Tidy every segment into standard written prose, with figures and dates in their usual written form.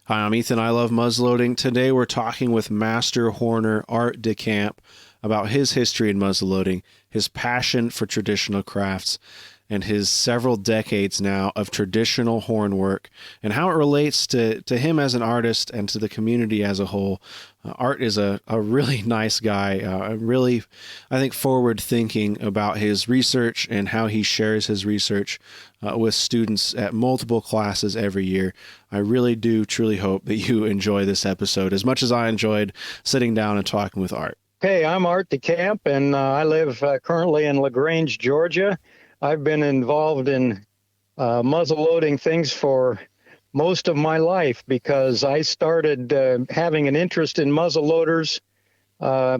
Hi, I'm Ethan. I love muzzleloading. Today we're talking with Master Horner Art DeCamp about his history in muzzleloading, his passion for traditional crafts, and his several decades now of traditional horn work, and how it relates to him as an artist and to the community as a whole. Art is a really nice guy, really, I think, forward-thinking about his research and how he shares his research with students at multiple classes every year. I really do truly hope that you enjoy this episode as much as I enjoyed sitting down and talking with Art. Hey, I'm Art DeCamp, and I live currently in LaGrange, Georgia. I've been involved in muzzleloading things for most of my life because I started having an interest in muzzleloaders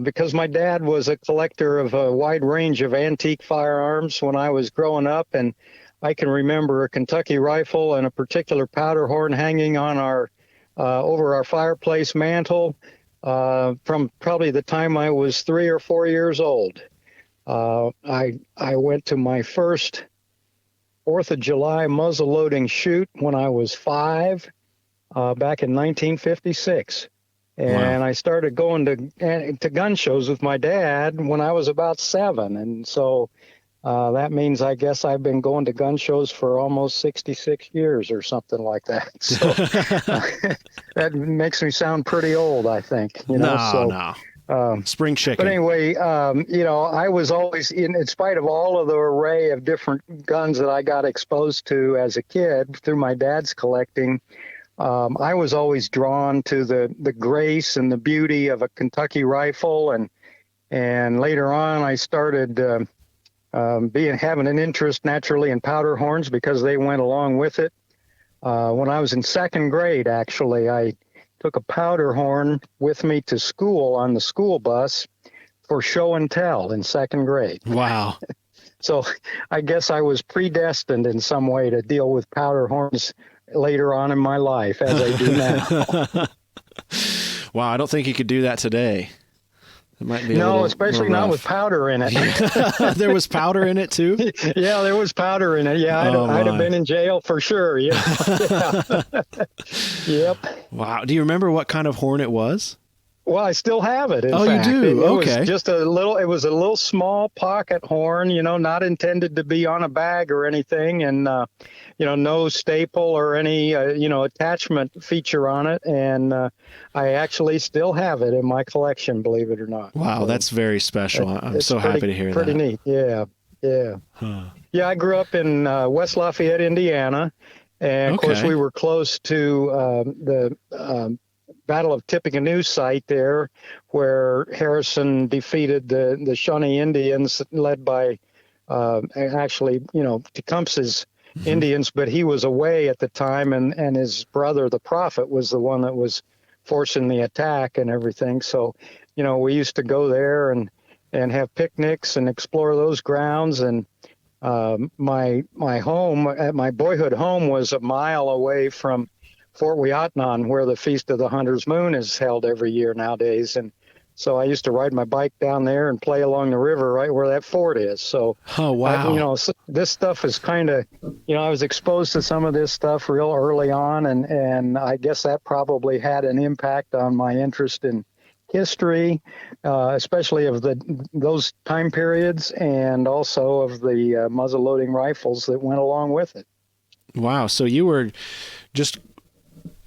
because my dad was a collector of a wide range of antique firearms when I was growing up, and I can remember a Kentucky rifle and a particular powder horn hanging on our over our fireplace mantle from probably the time I was 3 or 4 years old. I went to my first 4th of July muzzleloading shoot when I was 5, back in 1956. And wow. I started going to gun shows with my dad when I was about 7. And so that means I guess I've been going to gun shows for almost 66 years or something like that. So that makes me sound pretty old, I think. No. Spring chicken. But anyway, I was always, in spite of all of the array of different guns that I got exposed to as a kid through my dad's collecting, I was always drawn to the grace and the beauty of a Kentucky rifle. And later on, I started having an interest naturally in powder horns because they went along with it. When I was in 2nd grade, actually, I took a powder horn with me to school on the school bus for show and tell in 2nd grade. Wow. So I guess I was predestined in some way to deal with powder horns later on in my life, as I do now. Wow, I don't think you could do that today. It might be especially not with powder in it. There was powder in it too? Yeah, there was powder in it. Yeah, I'd have been in jail for sure. Yeah. Yep. Wow. Do you remember what kind of horn it was? Well, I still have it. In fact. You do? Okay. It was just it was a little small pocket horn, not intended to be on a bag or anything. And, no staple or any, attachment feature on it. And I actually still have it in my collection, believe it or not. Wow, that's very special. I'm so happy to hear that. Pretty neat. Yeah. Huh. Yeah, I grew up in West Lafayette, Indiana. And, of course, we were close to the Battle of Tippecanoe site there, where Harrison defeated the Shawnee Indians led by Tecumseh's Indians, but he was away at the time, and his brother, the Prophet, was the one that was forcing the attack and everything. So, we used to go there and have picnics and explore those grounds. And my boyhood home was a mile away from Fort Ouiatenon, where the Feast of the Hunter's Moon is held every year nowadays. And so I used to ride my bike down there and play along the river right where that fort is. So, oh, wow. This stuff is kind of, I was exposed to some of this stuff real early on. And I guess that probably had an impact on my interest in history, especially of those time periods, and also of the muzzleloading rifles that went along with it. Wow. So you were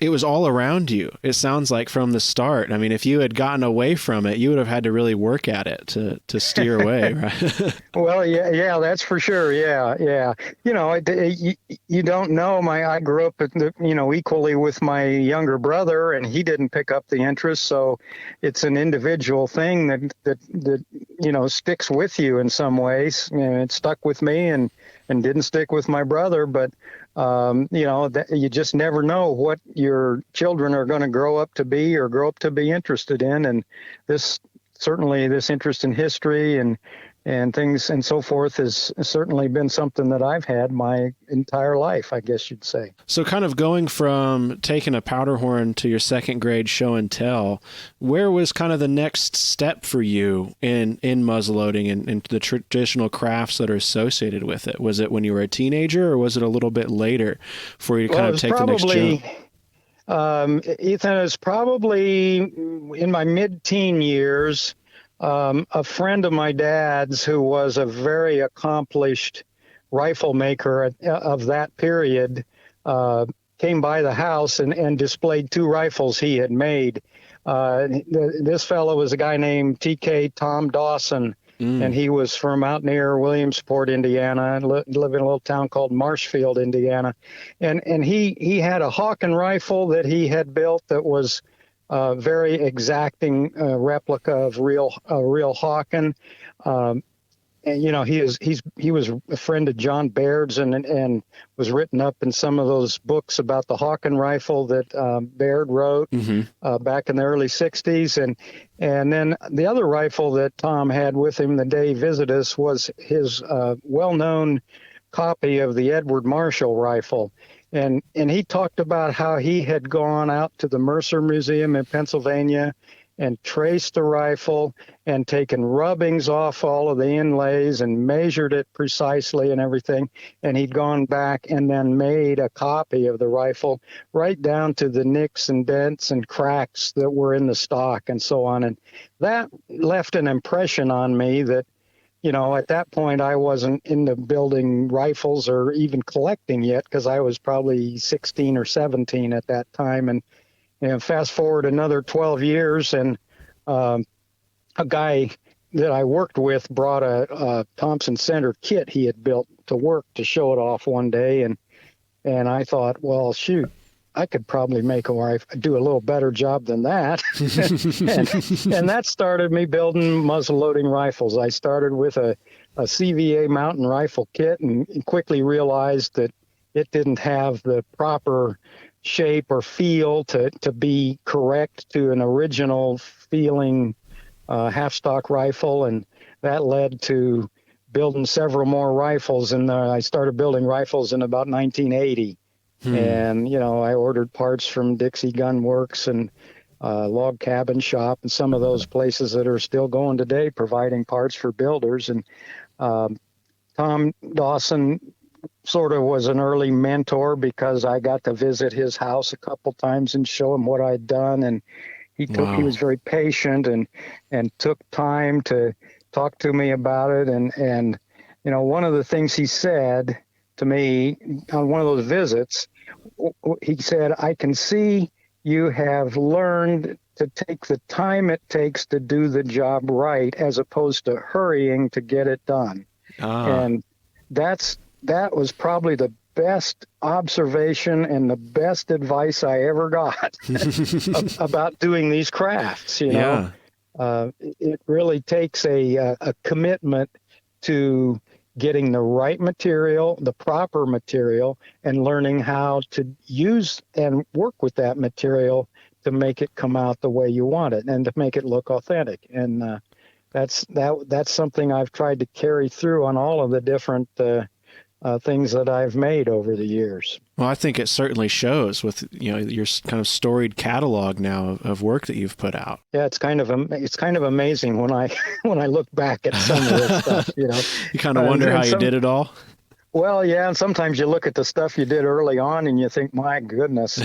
it was all around you. It sounds like from the start. I mean, if you had gotten away from it, you would have had to really work at it to steer away, right? Well, yeah, that's for sure. Yeah. You don't know. I grew up, equally with my younger brother, and he didn't pick up the interest. So it's an individual thing that sticks with you in some ways. It stuck with me and didn't stick with my brother, but you just never know what your children are going to grow up to be interested in. And this interest in history and things and so forth has certainly been something that I've had my entire life, I guess you'd say. So kind of going from taking a powder horn to your 2nd grade show and tell, where was kind of the next step for you in muzzleloading and the traditional crafts that are associated with it? Was it when you were a teenager, or was it a little bit later for you to kind of take the next jump? Ethan, is probably in my mid-teen years. A friend of my dad's who was a very accomplished rifle maker of that period came by the house and displayed two rifles he had made. This fellow was a guy named T.K. Tom Dawson, and he was from out near Williamsport, Indiana, and lived in a little town called Marshfield, Indiana. And he had a Hawken rifle that he had built that was very exacting replica of real Hawken. And he was a friend of John Baird's and was written up in some of those books about the Hawken rifle that Baird wrote back in the early '60s. And then the other rifle that Tom had with him the day he visited us was his well-known copy of the Edward Marshall rifle. And he talked about how he had gone out to the Mercer Museum in Pennsylvania and traced the rifle and taken rubbings off all of the inlays and measured it precisely and everything. And he'd gone back and then made a copy of the rifle right down to the nicks and dents and cracks that were in the stock and so on. And that left an impression on me that, at that point I wasn't into building rifles or even collecting yet, because I was probably 16 or 17 at that time. And fast forward another 12 years, and a guy that I worked with brought a Thompson Center kit he had built to work to show it off one day, and I thought, well, shoot, I could probably make a rifle, do a little better job than that. and that started me building muzzle-loading rifles. I started with a CVA mountain rifle kit and quickly realized that it didn't have the proper shape or feel to be correct to an original feeling half-stock rifle, and that led to building several more rifles. And I started building rifles in about 1980. And I ordered parts from Dixie Gun Works and Log Cabin Shop and some of those places that are still going today, providing parts for builders. And Tom Dawson sort of was an early mentor, because I got to visit his house a couple times and show him what I'd done. And he was very patient and took time to talk to me about it. And one of the things he said to me on one of those visits, he said, I can see you have learned to take the time it takes to do the job right, as opposed to hurrying to get it done. And that was probably the best observation and the best advice I ever got about doing these crafts. It really takes a commitment to getting the right material, the proper material, and learning how to use and work with that material to make it come out the way you want it and to make it look authentic. And that's something I've tried to carry through on all of the different things that I've made over the years. Well, I think it certainly shows with your kind of storied catalog now of work that you've put out. Yeah, it's kind of amazing when I look back at some of this stuff. You kind of wonder how you did it all. Well, yeah, and sometimes you look at the stuff you did early on and you think, my goodness,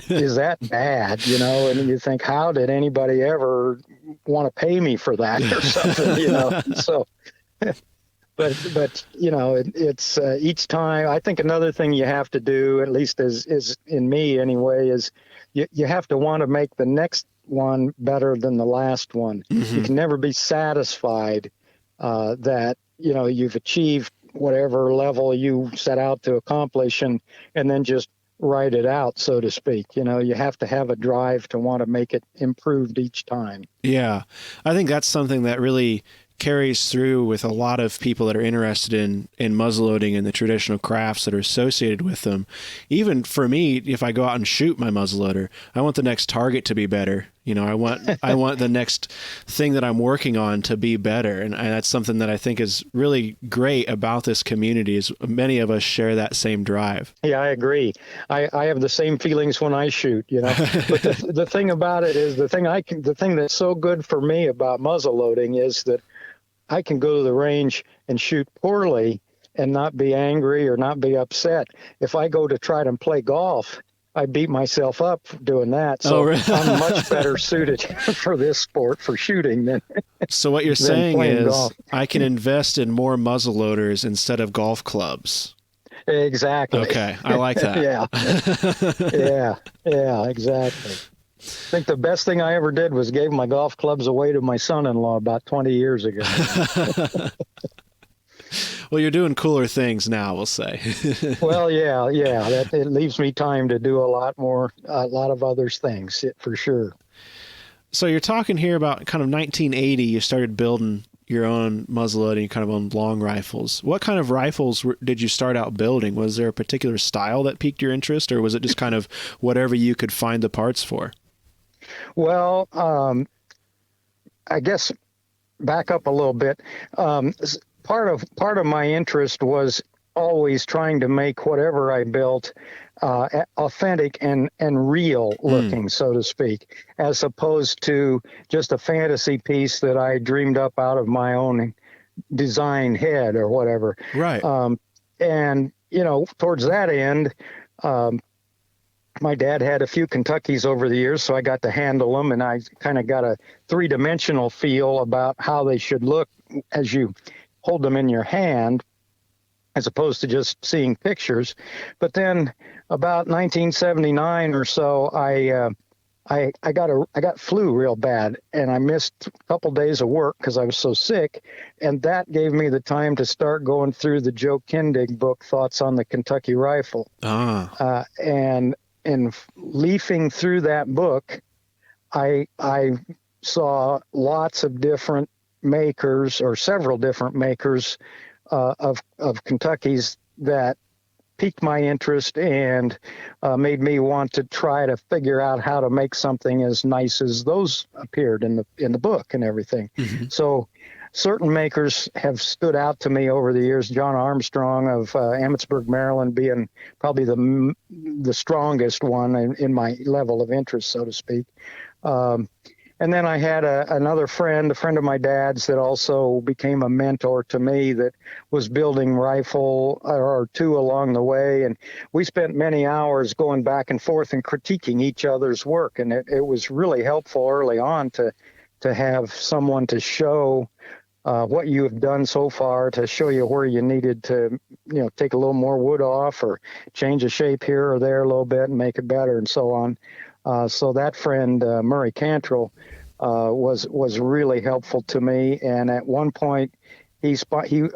is that bad? And you think, how did anybody ever want to pay me for that or something? So. But it's each time. I think another thing you have to do, at least is in me anyway, is you have to want to make the next one better than the last one. You can never be satisfied that you've achieved whatever level you set out to accomplish and then just write it out, so to speak. You have to have a drive to want to make it improved each time. Yeah, I think that's something that really carries through with a lot of people that are interested in muzzleloading and the traditional crafts that are associated with them. Even for me, if I go out and shoot my muzzleloader, I want the next target to be better. I want the next thing that I'm working on to be better. And that's something that I think is really great about this community, is many of us share that same drive. Yeah, I agree. I have the same feelings when I shoot, But the thing about it is the thing that's so good for me about muzzleloading is that I can go to the range and shoot poorly and not be angry or not be upset. If I go to try to play golf I beat myself up for doing that. Oh, So really? I'm much better suited for this sport, for shooting, than So what you're than saying playing is golf. I can invest in more muzzleloaders instead of golf clubs. Exactly. Okay, I like that. Yeah, exactly. I think the best thing I ever did was gave my golf clubs away to my son-in-law about 20 years ago. Well, you're doing cooler things now, we'll say. Well, yeah, that it leaves me time to do a lot of other things, for sure. So you're talking here about kind of 1980, you started building your own muzzleloading, kind of own long rifles. What kind of rifles did you start out building? Was there a particular style that piqued your interest, or was it just kind of whatever you could find the parts for? Well, I guess back up a little bit. Part of my interest was always trying to make whatever I built authentic and real looking, so to speak, as opposed to just a fantasy piece that I dreamed up out of my own design head or whatever. Right. And, towards that end, my dad had a few Kentuckys over the years, so I got to handle them, and I kind of got a three-dimensional feel about how they should look as you hold them in your hand, as opposed to just seeing pictures. But then about 1979 or so, I got flu real bad, and I missed a couple days of work because I was so sick, and that gave me the time to start going through the Joe Kindig book, Thoughts on the Kentucky Rifle. And leafing through that book, I saw lots of different makers, or several different makers of Kentuckys, that piqued my interest and made me want to try to figure out how to make something as nice as those appeared in the book and everything. Mm-hmm. So certain makers have stood out to me over the years. John Armstrong of Emmitsburg, Maryland, being probably the strongest one in my level of interest, so to speak. And then I had another friend, a friend of my dad's, that also became a mentor to me, that was building rifle or two along the way. And we spent many hours going back and forth and critiquing each other's work. And it was really helpful early on to have someone to show what you have done so far, to show you where you needed to, take a little more wood off or change a shape here or there a little bit and make it better, and so on. So that friend, Murray Cantrell, was really helpful to me. And at one point, he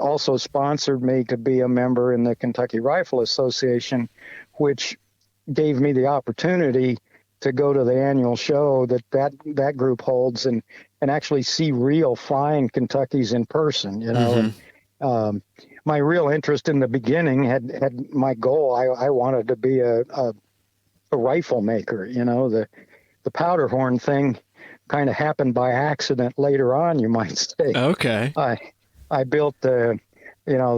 also sponsored me to be a member in the Kentucky Rifle Association, which gave me the opportunity to go to the annual show that group holds and actually see real flying Kentuckys in person. Mm-hmm. And my real interest in the beginning had my goal. I wanted to be a rifle maker. The powder horn thing kind of happened by accident later on, you might say. Okay. I built the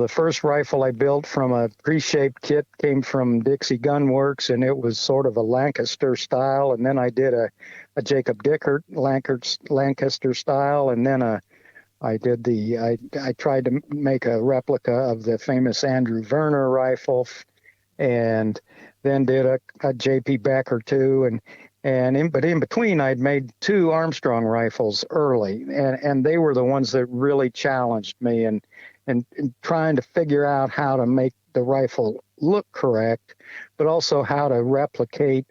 first rifle I built from a pre-shaped kit came from Dixie Gun Works, and it was sort of a Lancaster style. And then I did a Jacob Dickert Lancaster style, and then I tried to make a replica of the famous Andrew Werner rifle, and then did a J.P. Becker too, but in between, I'd made two Armstrong rifles early, and they were the ones that really challenged me and trying to figure out how to make the rifle look correct, but also how to replicate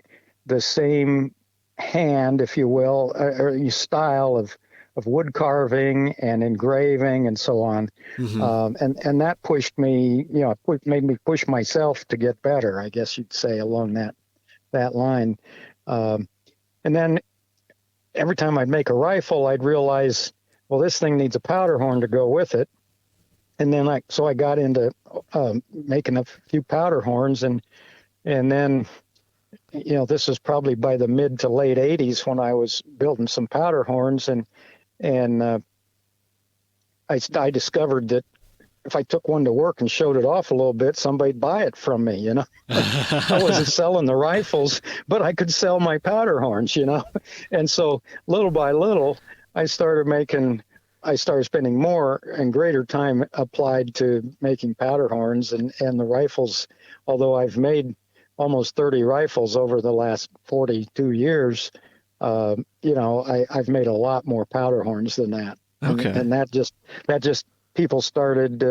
the same hand, if you will, or style of wood carving and engraving and so on. Mm-hmm. And that pushed me, made me push myself to get better, I guess you'd say, along that line. And then every time I'd make a rifle, I'd realize, well, this thing needs a powder horn to go with it. And then I got into making a few powder horns, and then, this was probably by the mid to late 80s when I was building some powder horns, and I discovered that if I took one to work and showed it off a little bit, somebody'd buy it from me, I wasn't selling the rifles, but I could sell my powder horns, And so little by little, I started spending more and greater time applied to making powder horns, and the rifles, although I've made almost 30 rifles over the last 42 years, I've made a lot more powder horns than that. Okay. And that just people started,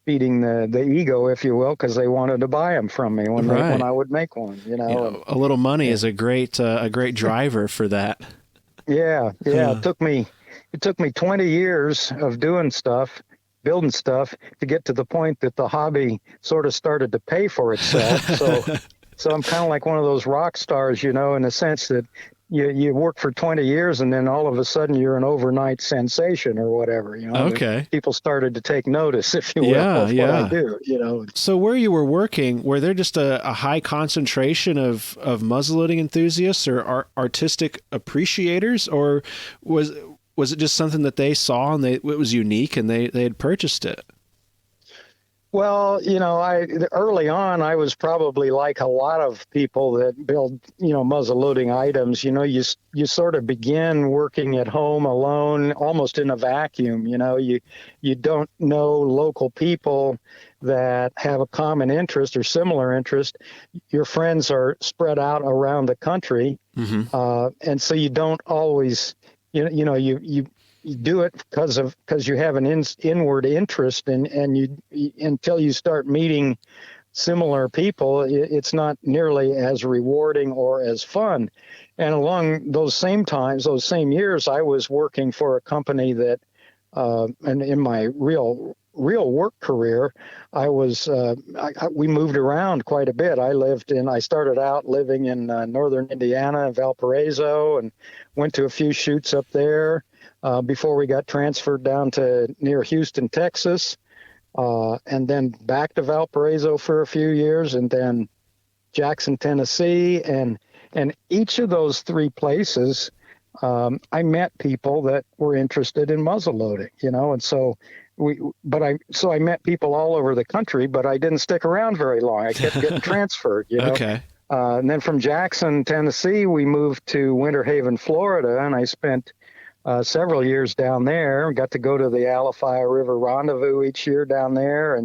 feeding the ego, if you will, because they wanted to buy them from me when I would make one. A little money is a great driver for that. Yeah. It took me 20 years of doing stuff, building stuff, to get to the point that the hobby sort of started to pay for itself. So I'm kind of like one of those rock stars, in the sense that you work for 20 years and then all of a sudden you're an overnight sensation or whatever. Okay. People started to take notice, if you will, of what I do. So where you were working, were there just a high concentration of muzzleloading enthusiasts or artistic appreciators, or was it just something that they saw and it was unique and they had purchased it? Well, early on, I was probably like a lot of people that build, muzzleloading items. You sort of begin working at home alone, almost in a vacuum. You don't know local people that have a common interest or similar interest. Your friends are spread out around the country, and so you don't always, you do it because you have an inward interest, and you until you start meeting similar people, it's not nearly as rewarding or as fun. And along those same times, those same years, I was working for a company that, and in my real work career, we moved around quite a bit. I started out living in northern Indiana, Valparaiso, and went to a few shoots up there. Before we got transferred down to near Houston, Texas, and then back to Valparaiso for a few years, and then Jackson, Tennessee, and each of those three places, I met people that were interested in muzzleloading, and so I met people all over the country, but I didn't stick around very long. I kept getting transferred, Okay. And then from Jackson, Tennessee, we moved to Winter Haven, Florida, and I spent several years down there. Got to go to the Lafayette River Rendezvous each year down there,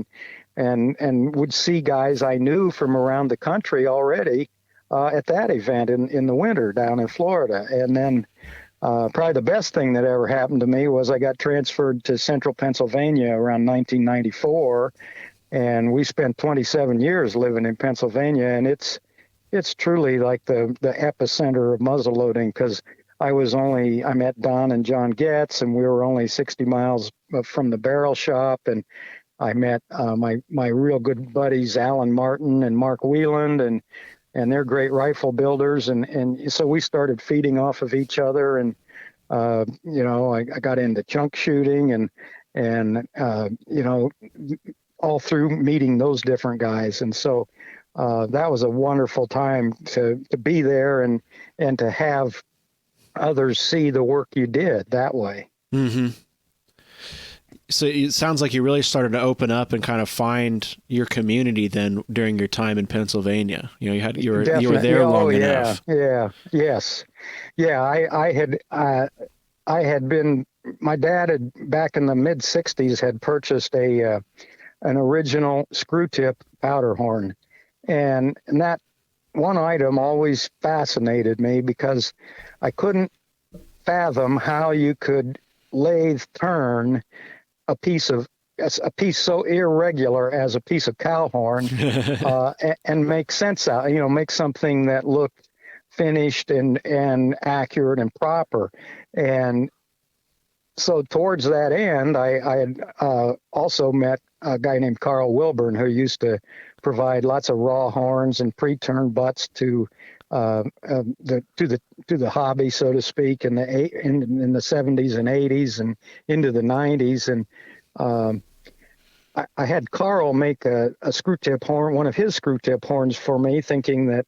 and would see guys I knew from around the country already at that event in the winter down in Florida. And then probably the best thing that ever happened to me was I got transferred to Central Pennsylvania around 1994, and we spent 27 years living in Pennsylvania, and it's truly like the epicenter of muzzleloading, because I met Don and John Getz, and we were only 60 miles from the barrel shop. And I met my real good buddies, Alan Martin and Mark Wieland, and they're great rifle builders. And so we started feeding off of each other. And, I got into chunk shooting and all through meeting those different guys. And so that was a wonderful time to be there and to have others see the work you did that way. Mm-hmm. So it sounds like you really started to open up and kind of find your community then during your time in Pennsylvania. You were there long enough. Yes. I had been. My dad had, back in the mid '60s, had purchased an original screw tip powder horn, and that one item always fascinated me because I couldn't fathom how you could lathe turn a piece so irregular as a piece of cow horn and make sense out, make something that looked finished and accurate and proper. And so towards that end, I had also met a guy named Carl Wilburn, who used to provide lots of raw horns and pre-turned butts to the hobby, so to speak, in the 70s and 80s and into the 90s. And I had Carl make a screw tip horn, one of his screw tip horns, for me, thinking that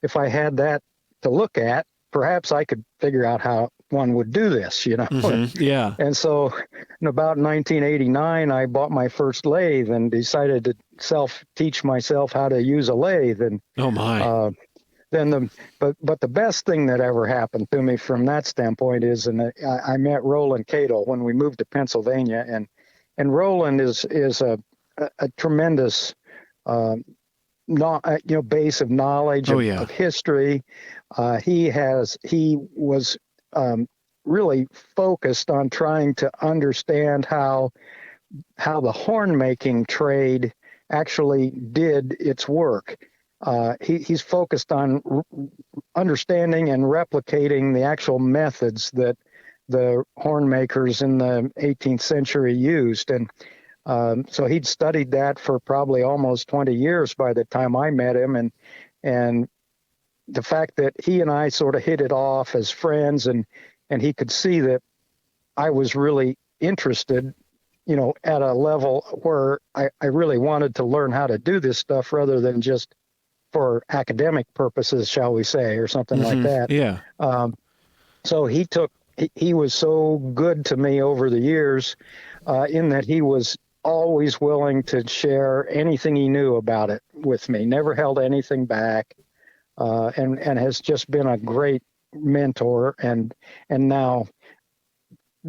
if I had that to look at, perhaps I could figure out how one would do this, Mm-hmm. Yeah. And so in about 1989, I bought my first lathe and decided to teach myself how to use a lathe. And oh my. But the best thing that ever happened to me from that standpoint is, I met Roland Cadle when we moved to Pennsylvania, and Roland is a tremendous base of knowledge Oh, of, yeah. of history. He was really focused on trying to understand how the horn making trade actually did its work. He's focused on understanding and replicating the actual methods that the horn makers in the 18th century used. And so he'd studied that for probably almost 20 years by the time I met him. And the fact that he and I sort of hit it off as friends, and he could see that I was really interested, at a level where I really wanted to learn how to do this stuff rather than just for academic purposes, shall we say, or something like that. Yeah. So he was so good to me over the years, in that he was always willing to share anything he knew about it with me, never held anything back, and has just been a great mentor and now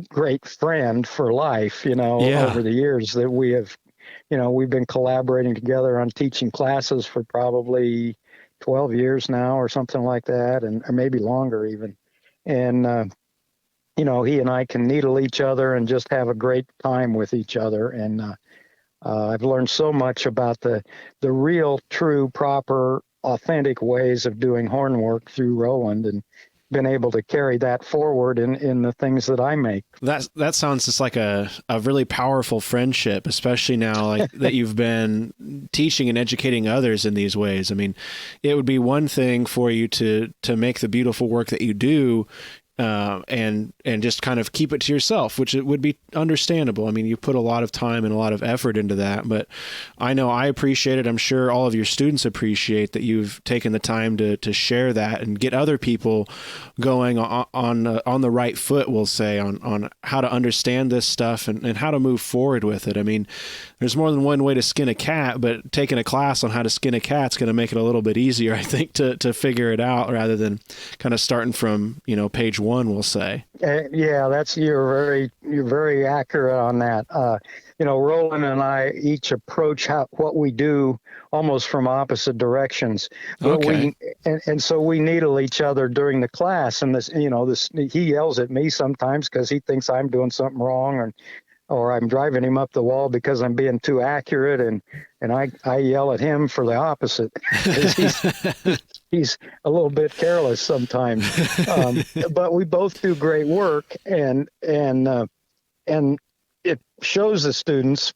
great friend for life, over the years that we have, we've been collaborating together on teaching classes for probably 12 years now or something like that, or maybe longer even. And, he and I can needle each other and just have a great time with each other. And I've learned so much about the real, true, proper, authentic ways of doing horn work through Roland, and been able to carry that forward in the things that I make. That sounds just like a really powerful friendship, especially now like that you've been teaching and educating others in these ways. I mean, it would be one thing for you to make the beautiful work that you do, and just kind of keep it to yourself, which it would be understandable. I mean, you put a lot of time and a lot of effort into that, but I know I appreciate it. I'm sure all of your students appreciate that you've taken the time to share that and get other people going on the right foot, we'll say, on how to understand this stuff and how to move forward with it. I mean, there's more than one way to skin a cat, but taking a class on how to skin a cat's going to make it a little bit easier, I think, to figure it out rather than kind of starting from, page one, we'll say. Yeah, you're very accurate on that. Roland and I each approach what we do almost from opposite directions. But Okay. so we needle each other during the class, and he yells at me sometimes because he thinks I'm doing something wrong, or I'm driving him up the wall because I'm being too accurate, and I yell at him for the opposite. He's a little bit careless sometimes, but we both do great work, and it shows the students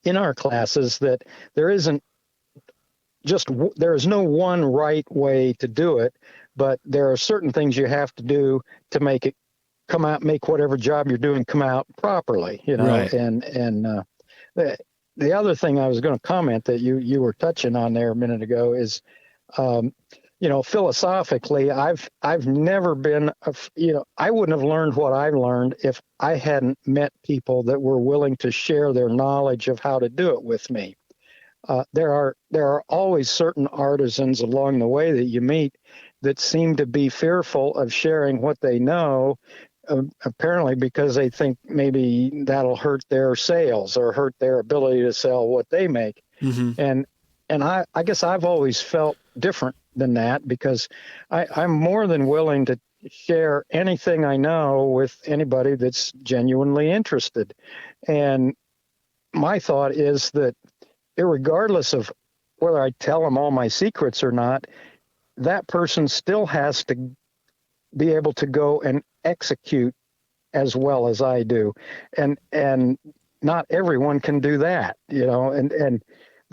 in our classes that there is no one right way to do it, but there are certain things you have to do to make it make whatever job you're doing come out properly, Right. And the other thing I was going to comment that you were touching on there a minute ago is, philosophically, I've never been, I wouldn't have learned what I've learned if I hadn't met people that were willing to share their knowledge of how to do it with me. There are always certain artisans along the way that you meet that seem to be fearful of sharing what they know, apparently because they think maybe that'll hurt their sales or hurt their ability to sell what they make. Mm-hmm. And I guess I've always felt different than that, because I'm more than willing to share anything I know with anybody that's genuinely interested. And my thought is that irregardless of whether I tell them all my secrets or not, that person still has to be able to go and execute as well as I do. And not everyone can do that, and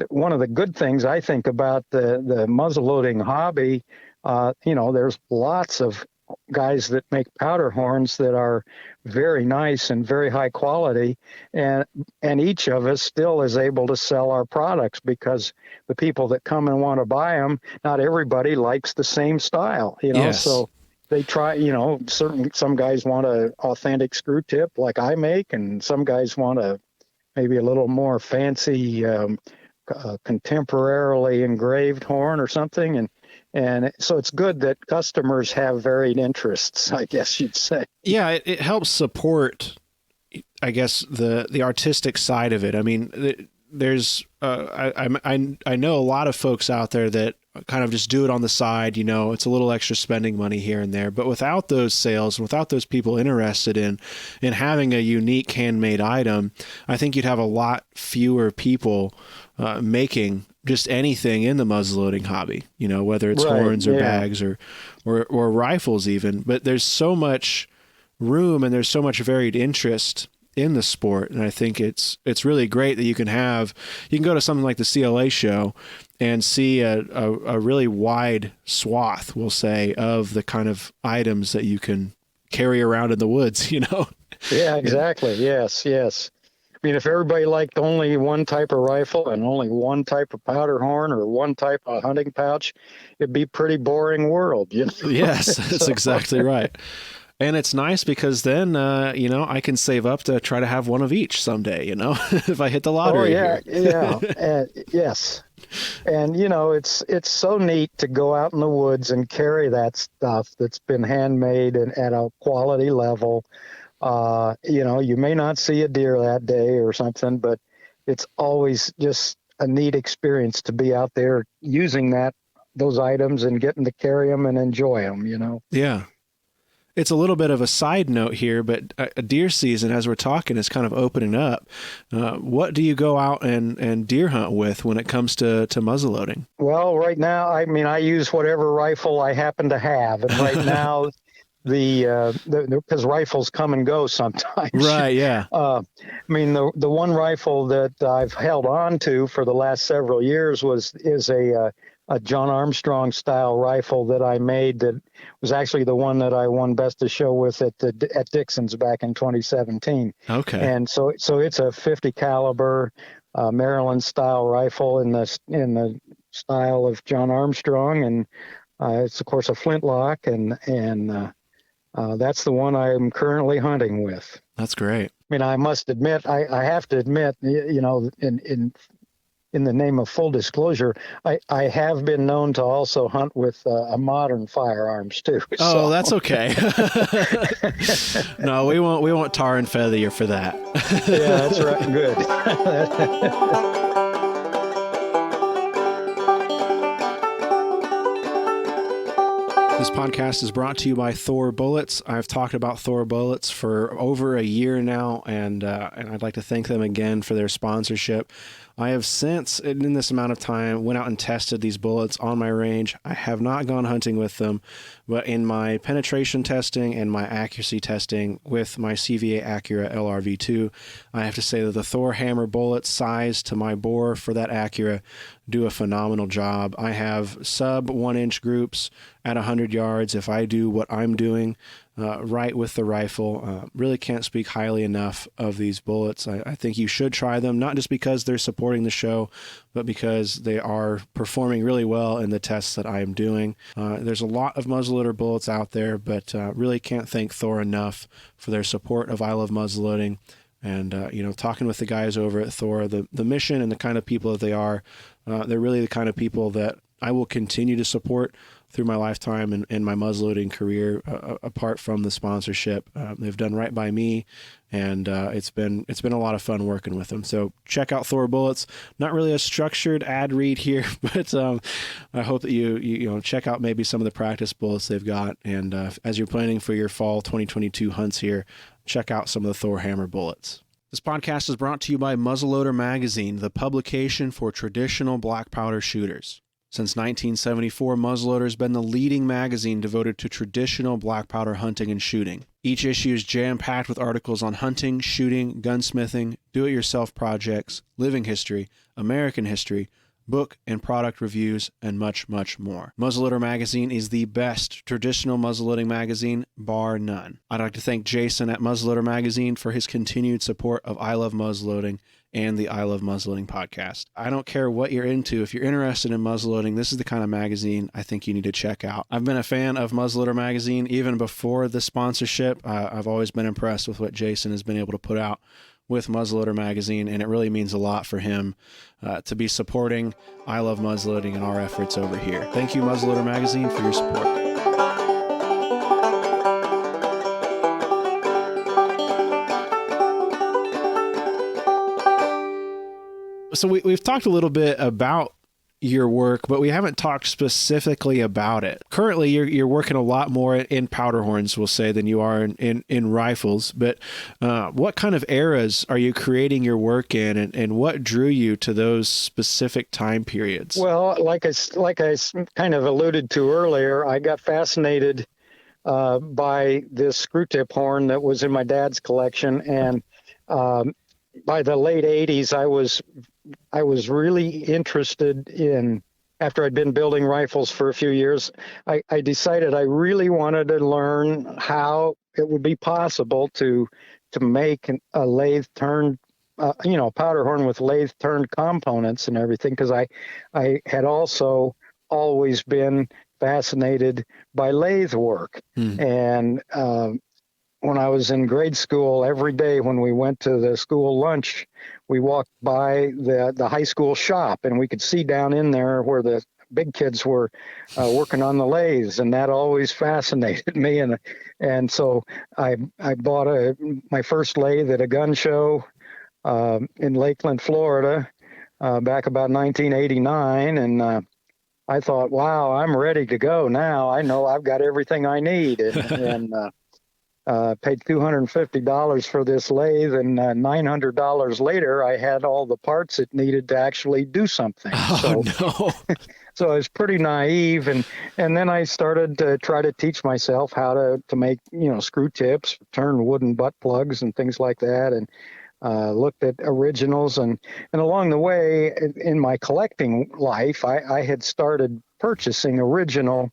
one of the good things I think about the muzzleloading hobby, there's lots of guys that make powder horns that are very nice and very high quality, and each of us still is able to sell our products because the people that come and want to buy them, not everybody likes the same style, Yes. So they try, some guys want an authentic screw tip like I make, and some guys want maybe a little more fancy, contemporarily engraved horn or something, and so it's good that customers have varied interests, I guess you'd say. Yeah, it helps support, I guess, the artistic side of it. I mean, there's I know a lot of folks out there that kind of just do it on the side. It's a little extra spending money here and there, but without those sales, without those people interested in having a unique handmade item, I think you'd have a lot fewer people making just anything in the muzzleloading hobby, whether it's horns or bags or rifles even. But there's so much room and there's so much varied interest in the sport. And I think it's really great that you can go to something like the CLA show and see a really wide swath, we'll say, of the kind of items that you can carry around in the woods, Yeah, exactly. Yes. I mean, if everybody liked only one type of rifle and only one type of powder horn or one type of hunting pouch, it'd be a pretty boring world, Yes, that's exactly right. And it's nice because then, I can save up to try to have one of each someday, if I hit the lottery. Oh, yeah. Yes. And, it's so neat to go out in the woods and carry that stuff that's been handmade and at a quality level. You may not see a deer that day or something, but it's always just a neat experience to be out there using those items and getting to carry them and enjoy them, Yeah. It's a little bit of a side note here, but a deer season, as we're talking, is kind of opening up. What do you go out and deer hunt with when it comes to muzzleloading? Well, right now, I use whatever rifle I happen to have. And right now, because rifles come and go sometimes. Right, yeah. The one rifle that I've held on to for the last several years is a John Armstrong style rifle that I made that was actually the one that I won Best of Show with at Dixon's back in 2017. Okay. And so it's a 50 caliber Maryland style rifle in the style of John Armstrong, and it's of course a flintlock, and that's the one I'm currently hunting with. That's great. I must admit, I have to admit, in the name of full disclosure, I have been known to also hunt with a modern firearms too. Oh, that's okay. No, we won't tar and feather you for that. Yeah, that's right. Good. This podcast is brought to you by Thor Bullets. I've talked about Thor Bullets for over a year now, and I'd like to thank them again for their sponsorship. I have since, in this amount of time, went out and tested these bullets on my range. I have not gone hunting with them, but in my penetration testing and my accuracy testing with my CVA Accura LRV2, I have to say that the Thor Hammer bullets sized to my bore for that Accura do a phenomenal job. I have sub 1 inch groups at 100 yards if I do what I'm doing right with the rifle. Really can't speak highly enough of these bullets. I think you should try them, not just because they're supporting the show, but because they are performing really well in the tests that I am doing. There's a lot of muzzleloader bullets out there, but really can't thank Thor enough for their support of I Love Muzzleloading. And, talking with the guys over at Thor, the mission and the kind of people that they are, they're really the kind of people that I will continue to support through my lifetime and my muzzleloading career, apart from the sponsorship. They've done right by me, and it's been a lot of fun working with them. So check out Thor Bullets. Not really a structured ad read here, but I hope that you check out maybe some of the practice bullets they've got. And as you're planning for your fall 2022 hunts here, check out some of the Thor Hammer bullets. This podcast is brought to you by Muzzleloader Magazine, the publication for traditional black powder shooters. Since 1974, Muzzleloader has been the leading magazine devoted to traditional black powder hunting and shooting. Each issue is jam-packed with articles on hunting, shooting, gunsmithing, do-it-yourself projects, living history, American history, book and product reviews, and much, much more. Muzzleloader Magazine is the best traditional muzzleloading magazine, bar none. I'd like to thank Jason at Muzzleloader Magazine for his continued support of I Love Muzzleloading and the I Love Muzzleloading podcast. I don't care what you're into. If you're interested in muzzleloading, this is the kind of magazine I think you need to check out. I've been a fan of Muzzleloader Magazine even before the sponsorship. I've always been impressed with what Jason has been able to put out with Muzzleloader Magazine, and it really means a lot for him to be supporting I Love Muzzleloading and our efforts over here. Thank you, Muzzleloader Magazine, for your support. So we've talked a little bit about your work, but we haven't talked specifically about it. Currently, you're working a lot more in powder horns, we'll say, than you are in rifles. But what kind of eras are you creating your work in, and what drew you to those specific time periods? Well, like I kind of alluded to earlier, I got fascinated by this screw tip horn that was in my dad's collection, and by the late 80s, I was really interested in, after I'd been building rifles for a few years, I decided I really wanted to learn how it would be possible to make a lathe turned, powder horn with lathe turned components and everything, because I had also always been fascinated by lathe work. And when I was in grade school, every day when we went to the school lunch, we walked by the high school shop, and we could see down in there where the big kids were working on the lathes, and that always fascinated me. And so I bought my first lathe at a gun show in Lakeland, Florida, back about 1989, and I thought, wow, I'm ready to go now. I know I've got everything I need, and paid $250 for this lathe, and $900 later, I had all the parts it needed to actually do something. Oh, no. So I was pretty naive, and then I started to try to teach myself how to make, screw tips, turn wooden butt plugs and things like that, and looked at originals, and along the way in my collecting life, I had started purchasing original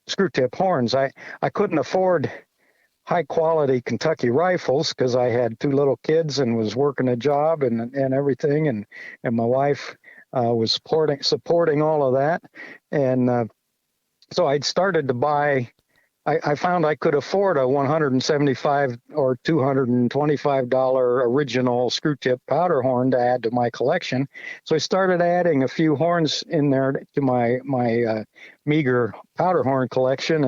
screw tip horns. I couldn't afford high quality Kentucky rifles because I had two little kids and was working a job and everything, and my wife was supporting all of that, and so I'd started to buy. I found I could afford a $175 or $225 original screw tip powder horn to add to my collection. So I started adding a few horns in there to my meager powder horn collection.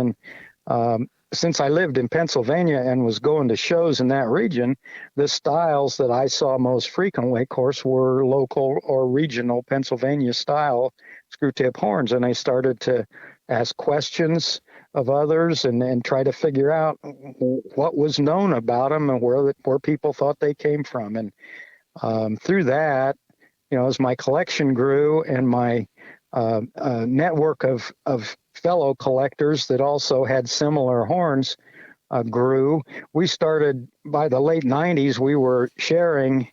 And since I lived in Pennsylvania and was going to shows in that region, the styles that I saw most frequently, of course, were local or regional Pennsylvania style screw tip horns. And I started to ask questions of others and try to figure out what was known about them and where people thought they came from. And through that, as my collection grew and my network of fellow collectors that also had similar horns grew, we started, by the late 90s, we were sharing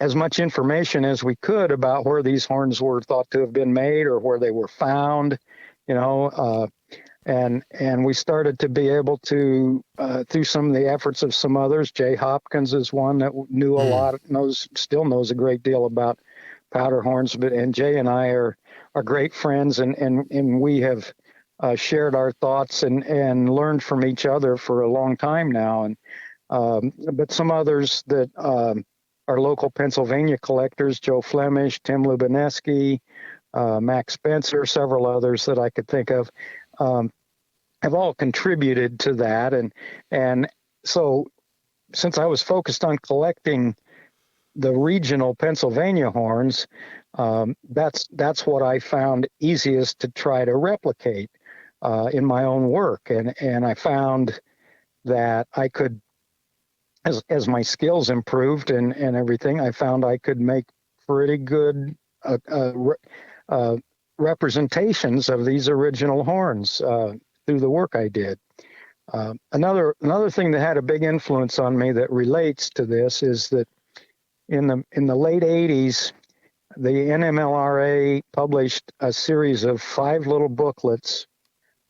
as much information as we could about where these horns were thought to have been made or where they were found. And we started to be able to, through some of the efforts of some others, Jay Hopkins is one that knew a lot, still knows a great deal about powder horns, and Jay and I are great friends, and we have shared our thoughts and learned from each other for a long time now. And but some others that are local Pennsylvania collectors, Joe Flemish, Tim Lubineski, Max Spencer, several others that I could think of, have all contributed to that. And so since I was focused on collecting the regional Pennsylvania horns, that's what I found easiest to try to replicate in my own work. And I found that I could, as my skills improved and everything, I found I could make pretty good representations of these original horns through the work I did. Another thing that had a big influence on me that relates to this is that in the late 80s, the NMLRA published a series of 5 little booklets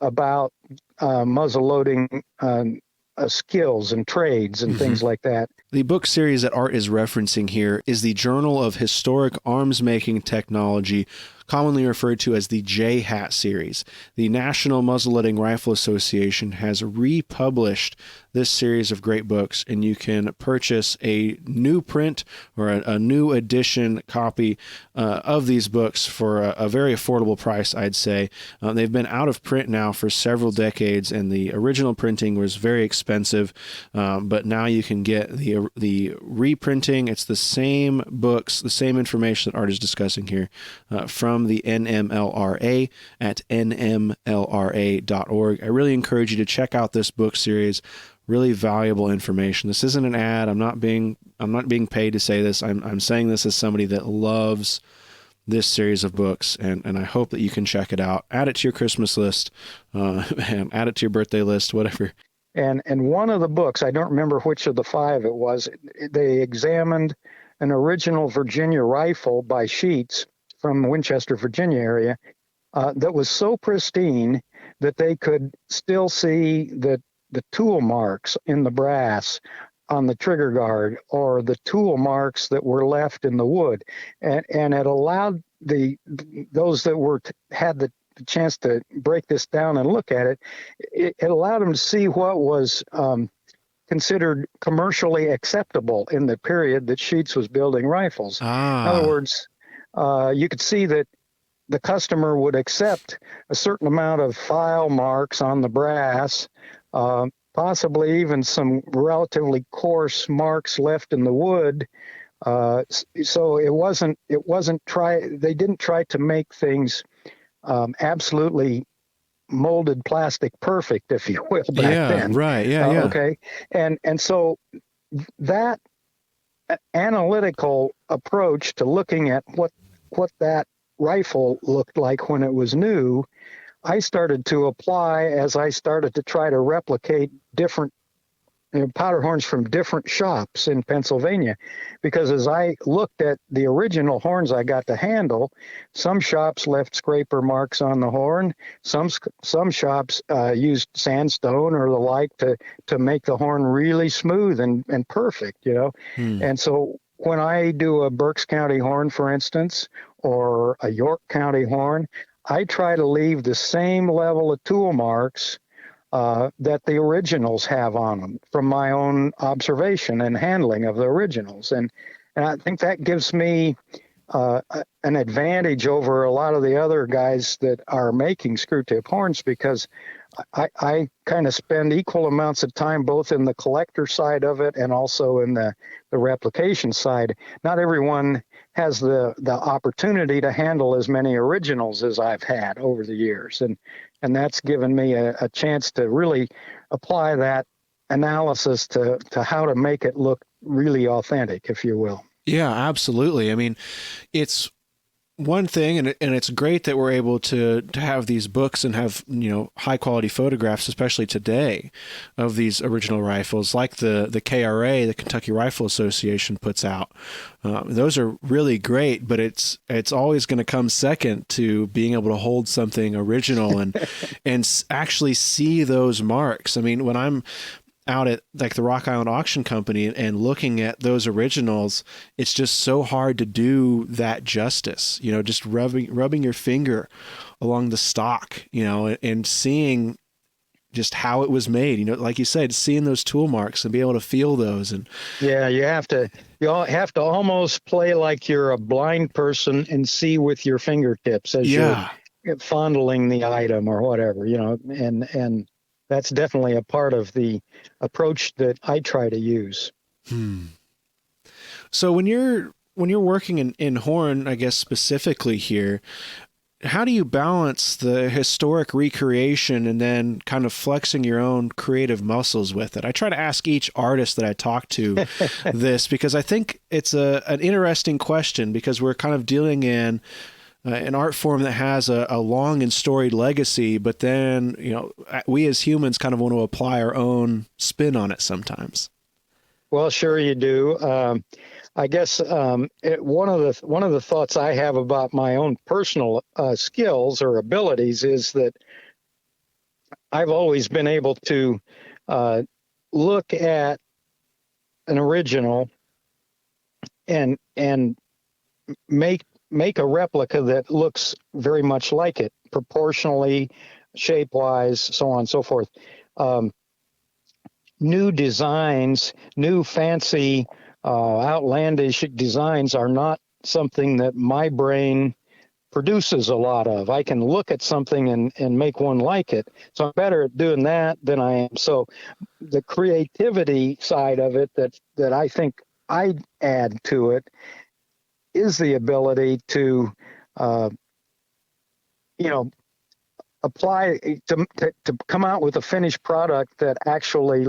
about muzzleloading skills and trades and things like that. The book series that Art is referencing here is the Journal of Historic Arms Making Technology, commonly referred to as the J-Hat series. The National Muzzleloading Rifle Association has republished this series of great books, and you can purchase a new print or a new edition copy of these books for a very affordable price, I'd say. They've been out of print now for several decades, and the original printing was very expensive, but now you can get the reprinting. It's the same books, the same information that Art is discussing here from the NMLRA at nmlra.org. I really encourage you to check out this book series. Really valuable information. This isn't an ad. I'm not being paid to say this. I'm saying this as somebody that loves this series of books, and I hope that you can check it out. Add it to your Christmas list, and add it to your birthday list, whatever. And one of the books, I don't remember which of the 5 it was, they examined an original Virginia rifle by Sheets from the Winchester, Virginia area that was so pristine that they could still see the tool marks in the brass on the trigger guard, or the tool marks that were left in the wood, and it allowed those that had the chance to break this down and look at it. It allowed them to see what was considered commercially acceptable in the period that Sheets was building rifles. In other words, you could see that the customer would accept a certain amount of file marks on the brass, possibly even some relatively coarse marks left in the wood. So they didn't try to make things absolutely molded plastic perfect, if you will, back then. Right. Yeah. Okay. And so that analytical approach to looking at what that rifle looked like when it was new, I started to apply as I started to try to replicate different powder horns from different shops in Pennsylvania. Because as I looked at the original horns I got to handle, some shops left scraper marks on the horn. Some shops used sandstone or the like to make the horn really smooth and perfect, And so when I do a Berks County horn, for instance, or a York County horn, I try to leave the same level of tool marks that the originals have on them from my own observation and handling of the originals. And I think that gives me an advantage over a lot of the other guys that are making screw tip horns, because I kind of spend equal amounts of time both in the collector side of it and also in the replication side. Not everyone has the opportunity to handle as many originals as I've had over the years. And that's given me a chance to really apply that analysis to how to make it look really authentic, if you will. Yeah, absolutely. I mean, it's one thing, and it's great that we're able to have these books and have, high quality photographs, especially today, of these original rifles, like the KRA, the Kentucky Rifle Association, puts out. Those are really great, but it's always going to come second to being able to hold something original and actually see those marks. I mean, when I'm out at like the Rock Island Auction Company and looking at those originals, it's just so hard to do that justice, just rubbing your finger along the stock, and seeing just how it was made, like you said, seeing those tool marks and be able to feel those. And yeah, you have to almost play like you're a blind person and see with your fingertips as you're fondling the item or whatever, and that's definitely a part of the approach that I try to use. So when you're working in horn, I guess specifically here, how do you balance the historic recreation and then kind of flexing your own creative muscles with it? I try to ask each artist that I talk to this, because I think it's an interesting question, because we're kind of dealing in an art form that has a long and storied legacy, but then, we as humans kind of want to apply our own spin on it sometimes. Well, sure you do. I guess one of the thoughts I have about my own personal skills or abilities is that I've always been able to look at an original and make make a replica that looks very much like it, proportionally, shape-wise, so on and so forth. New designs, new fancy, outlandish designs are not something that my brain produces a lot of. I can look at something and make one like it. So I'm better at doing that than I am. So the creativity side of it that I think I add to it is the ability to, apply to come out with a finished product that actually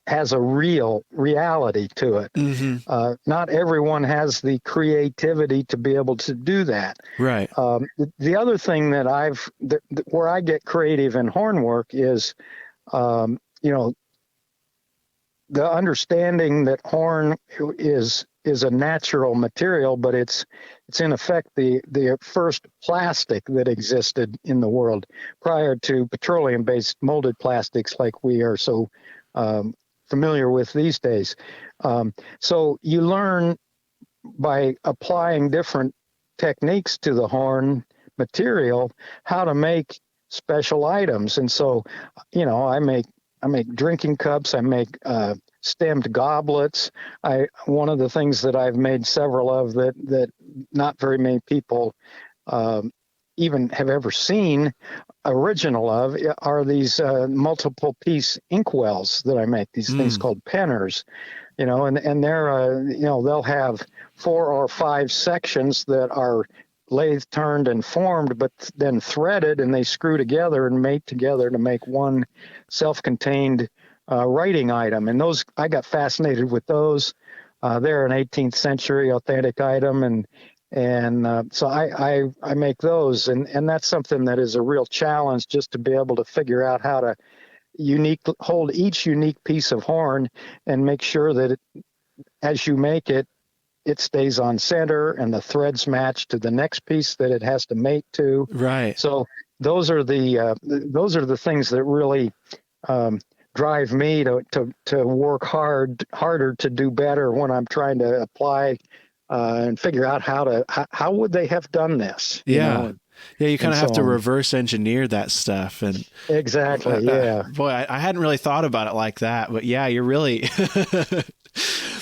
has a reality to it. Mm-hmm. Not everyone has the creativity to be able to do that. Right. The other thing that where I get creative in horn work is, the understanding that horn is a natural material, but it's in effect the first plastic that existed in the world prior to petroleum-based molded plastics like we are so familiar with these days. So you learn by applying different techniques to the horn material how to make special items. And so, I make drinking cups. I make stemmed goblets. One of the things that I've made several of that not very many people even have ever seen original of are these multiple piece inkwells that I make. These things called penners. And they're they'll have 4 or 5 sections that are lathe turned and formed, but then threaded, and they screw together and mate together to make one self-contained writing item. And those, I got fascinated with those. They're an 18th century authentic item, and so I make those, and that's something that is a real challenge, just to be able to figure out how to hold each unique piece of horn and make sure that as you make it, it stays on center and the threads match to the next piece that it has to mate to. Right. So those are the things that really drive me to work harder to do better when I'm trying to apply and figure out how would they have done this? Yeah. Yeah, you kind of have to reverse engineer that stuff. And exactly, yeah. Boy, I hadn't really thought about it like that, but yeah, you're really,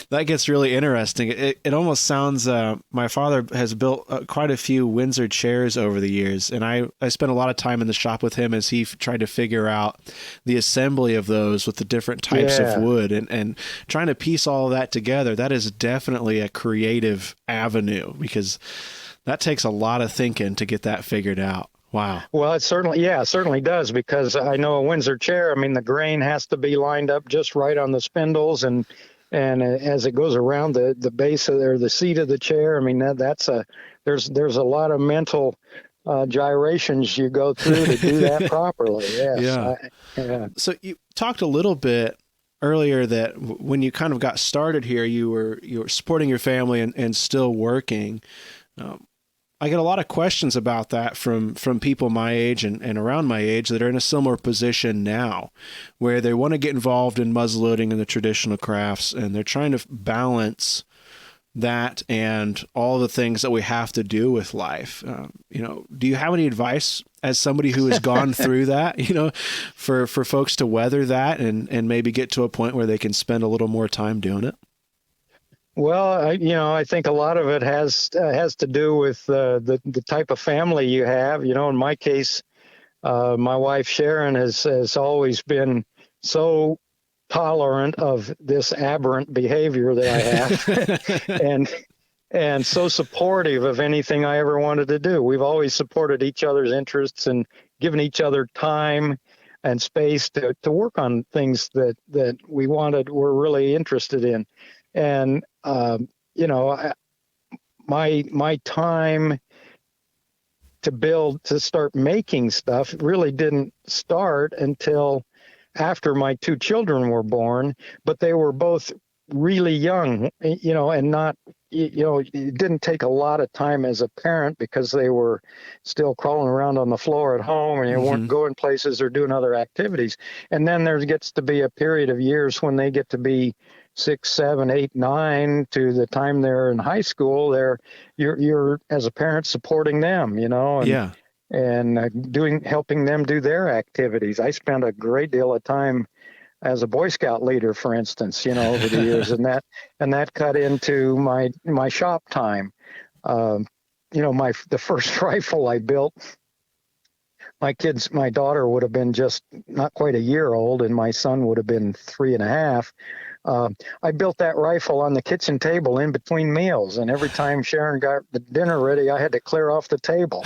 that gets really interesting. It almost sounds, my father has built quite a few Windsor chairs over the years, and I spent a lot of time in the shop with him as he tried to figure out the assembly of those with the different types of wood, and trying to piece all of that together. That is definitely a creative avenue, because that takes a lot of thinking to get that figured out. Wow. Well, it certainly does, because I know a Windsor chair, the grain has to be lined up just right on the spindles, and as it goes around the base of the seat of the chair, there's a lot of mental gyrations you go through to do that properly. Yes. Yeah. So you talked a little bit earlier that when you kind of got started here, you were supporting your family and still working. I get a lot of questions about that from people my age and around my age that are in a similar position now, where they want to get involved in muzzleloading and the traditional crafts, and they're trying to balance that and all the things that we have to do with life. Do you have any advice as somebody who has gone through that, for folks to weather that and maybe get to a point where they can spend a little more time doing it? Well, I think a lot of it has to do with the type of family you have. In my case, my wife Sharon has always been so tolerant of this aberrant behavior that I have, and so supportive of anything I ever wanted to do. We've always supported each other's interests and given each other time and space to work on things that we're really interested in. And, my time to start making stuff really didn't start until after my 2 children were born, but they were both really young, and not, it didn't take a lot of time as a parent because they were still crawling around on the floor at home and they weren't going places or doing other activities. And then there gets to be a period of years when they get to be 6, 7, 8, 9 to the time they're in high school, you're as a parent supporting them, Yeah. and helping them do their activities. I spent a great deal of time as a Boy Scout leader, for instance, over the years, and that cut into my shop time. The first rifle I built, my daughter would have been just not quite a year old, and my son would have been 3.5. I built that rifle on the kitchen table in between meals, and every time Sharon got the dinner ready, I had to clear off the table,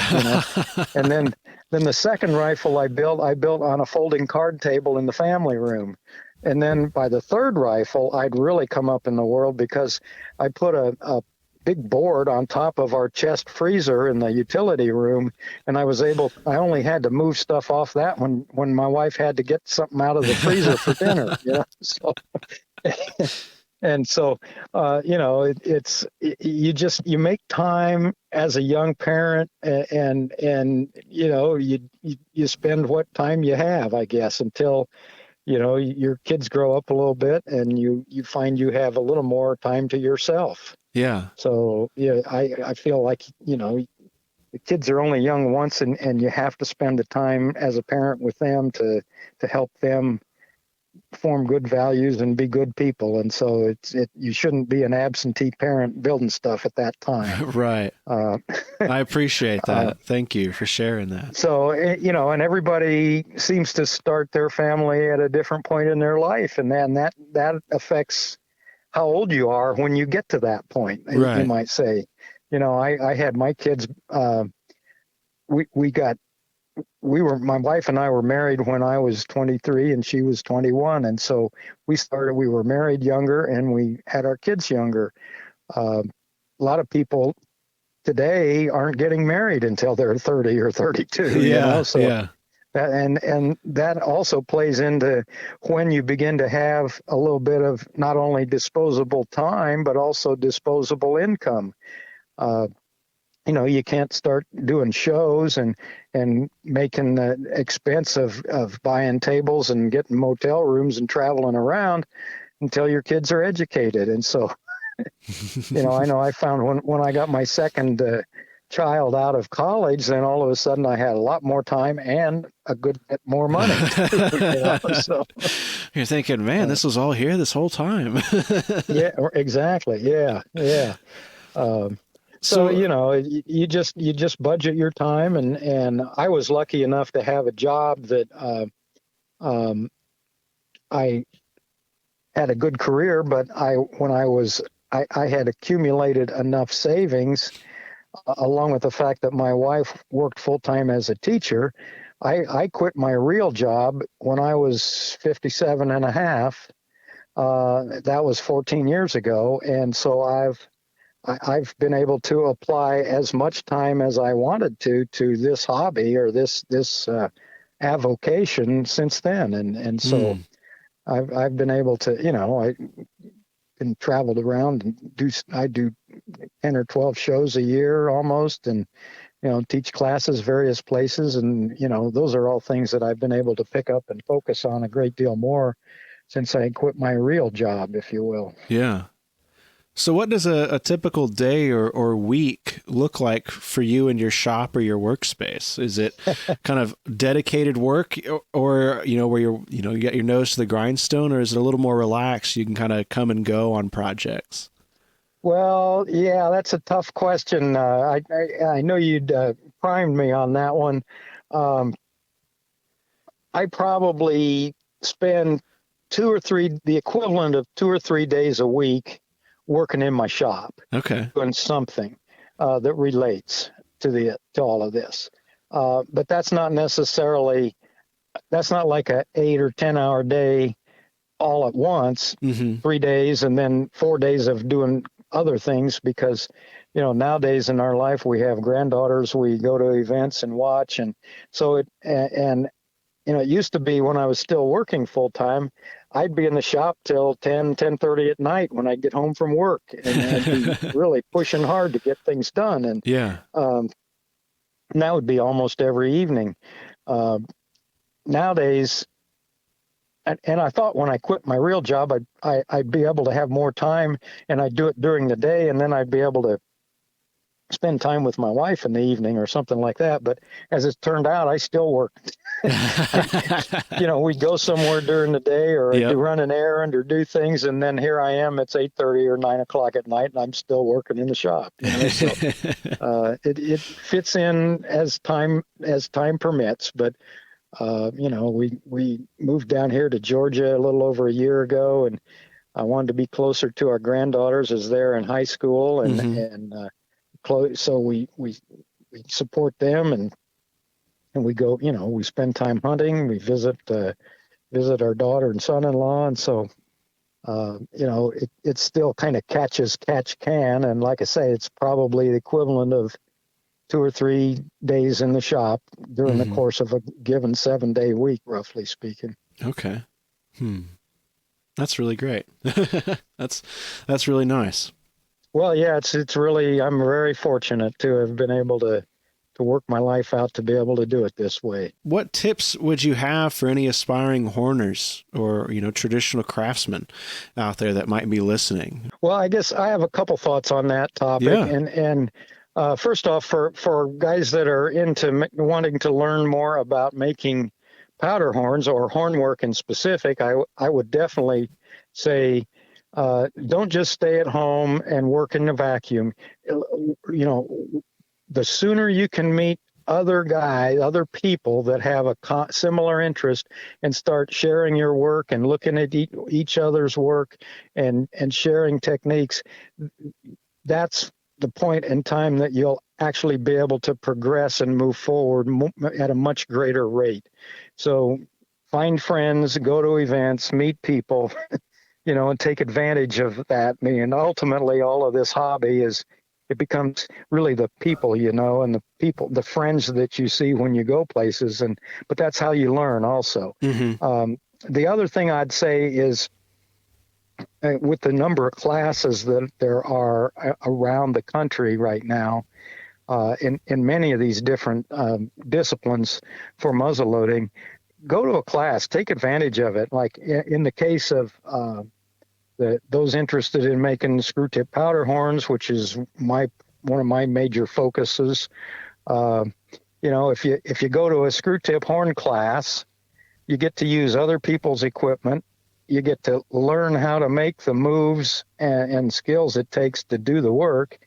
And then the second rifle I built on a folding card table in the family room. And then by the third rifle, I'd really come up in the world because I put a big board on top of our chest freezer in the utility room, and I only had to move stuff off that when my wife had to get something out of the freezer for dinner. So and so you make time as a young parent, and you spend what time you have, I guess, until your kids grow up a little bit and you find you have a little more time to yourself. Yeah. So I feel like the kids are only young once, and you have to spend the time as a parent with them to help them form good values and be good people. And so you shouldn't be an absentee parent building stuff at that time. Right. I appreciate that. Thank you for sharing that. So, and everybody seems to start their family at a different point in their life. And then that affects how old you are when you get to that point, right. You might say. I had my kids, my wife and I were married when I was 23 and she was 21. And so we were married younger and we had our kids younger. A lot of people today aren't getting married until they're 30 or 32. Yeah. So yeah. And that also plays into when you begin to have a little bit of not only disposable time, but also disposable income. You can't start doing shows and making the expense of buying tables and getting motel rooms and traveling around until your kids are educated. And so, I know I found when I got my second child out of college, then all of a sudden I had a lot more time and a good bit more money. So you're thinking, man, this was all here this whole time. Yeah, exactly. Yeah. So you just budget your time, and I was lucky enough to have a job that I had a good career, but I had accumulated enough savings, along with the fact that my wife worked full time as a teacher. I quit my real job when I was 57 and a half. That was 14 years ago, and so I've been able to apply as much time as I wanted to this hobby or this avocation since then, and so I've been able to I've been traveled around and I do 10 or 12 shows a year almost, and teach classes various places, and those are all things that I've been able to pick up and focus on a great deal more since I quit my real job, if you will. Yeah. So what does a typical day or week look like for you in your shop or your workspace? Is it kind of dedicated work, or, where you get your nose to the grindstone, or is it a little more relaxed? You can kind of come and go on projects. Well, yeah, that's a tough question. I know you'd primed me on that one. I probably spend the equivalent of 2 or 3 days a week working in my shop, okay, doing something that relates to all of this. But that's not like a 8 or 10 hour day all at once, 3 days, and then 4 days of doing other things, because, nowadays in our life, we have granddaughters, we go to events and watch. And so it used to be when I was still working full time, I'd be in the shop till 10:30 at night when I'd get home from work, and I'd be really pushing hard to get things done. And and that would be almost every evening. Nowadays, and I thought when I quit my real job, I'd be able to have more time, and I'd do it during the day, and then I'd be able to spend time with my wife in the evening or something like that. But as it turned out, I still worked. We'd go somewhere during the day, or I'd run an errand or do things, and then here I am. It's 8:30 or 9 o'clock at night, and I'm still working in the shop. So it fits in as time permits. But we moved down here to Georgia a little over a year ago, and I wanted to be closer to our granddaughters as they're in high school, and so we support them, and we go, we spend time hunting, we visit our daughter and son-in-law, and so it still kind of catch can, and like I say, it's probably the equivalent of 2 or 3 days in the shop during the course of a given 7-day week, roughly speaking. Okay. That's really great. That's really nice. Well, yeah, it's really, I'm very fortunate to have been able to work my life out to be able to do it this way. What tips would you have for any aspiring horners or, traditional craftsmen out there that might be listening? Well, I guess I have a couple thoughts on that topic. Yeah. And first off, for guys that are into wanting to learn more about making powder horns or hornwork in specific, I would definitely say, don't just stay at home and work in the vacuum. The sooner you can meet other people that have a similar interest and start sharing your work and looking at each other's work and sharing techniques, that's the point in time that you'll actually be able to progress and move forward at a much greater rate. So find friends, go to events, meet people, and take advantage of that. And ultimately, all of this hobby it becomes really the people, and the friends that you see when you go places. But that's how you learn also. The other thing I'd say is, with the number of classes that there are around the country right now, in many of these different disciplines for muzzleloading, go to a class, take advantage of it. Like in the case of those interested in making screw tip powder horns, which is one of my major focuses. If you go to a screw tip horn class, you get to use other people's equipment. You get to learn how to make the moves and skills it takes to do the work,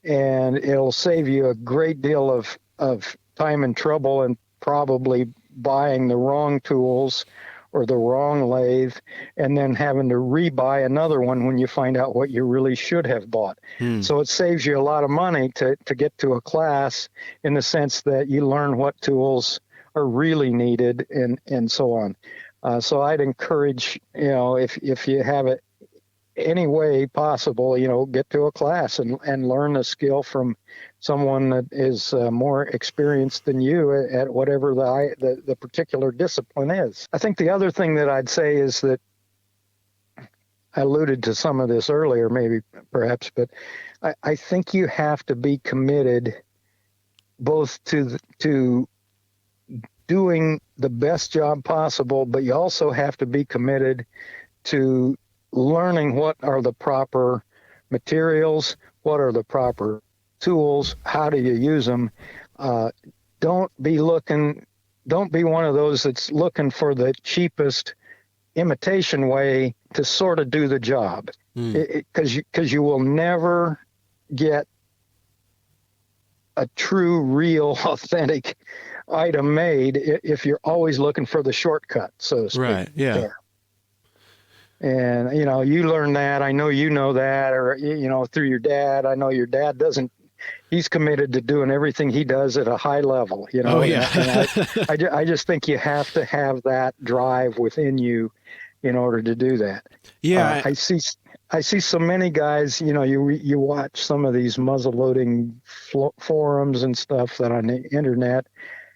and it'll save you a great deal of time and trouble, and probably buying the wrong tools or the wrong lathe, and then having to rebuy another one when you find out what you really should have bought. So it saves you a lot of money to get to a class, in the sense that you learn what tools are really needed and so on. So I'd encourage, if you have it any way possible, get to a class and learn a skill from someone that is more experienced than you at whatever the particular discipline is. I think the other thing that I'd say is that, I alluded to some of this earlier, perhaps, but I think you have to be committed both to doing the best job possible, but you also have to be committed to learning what are the proper materials, what are the proper tools, how do you use them. Don't be one of those that's looking for the cheapest imitation way to sort of do the job, because you will never get a true, real, authentic item made if you're always looking for the shortcut, so to speak. Right. Yeah. There. And, you learn that. I know you know that, or, through your dad. I know your dad doesn't. He's committed to doing everything he does at a high level, Oh, yeah. And I just think you have to have that drive within you in order to do that. Yeah. I see so many guys, you watch some of these muzzleloading forums and stuff that on the internet,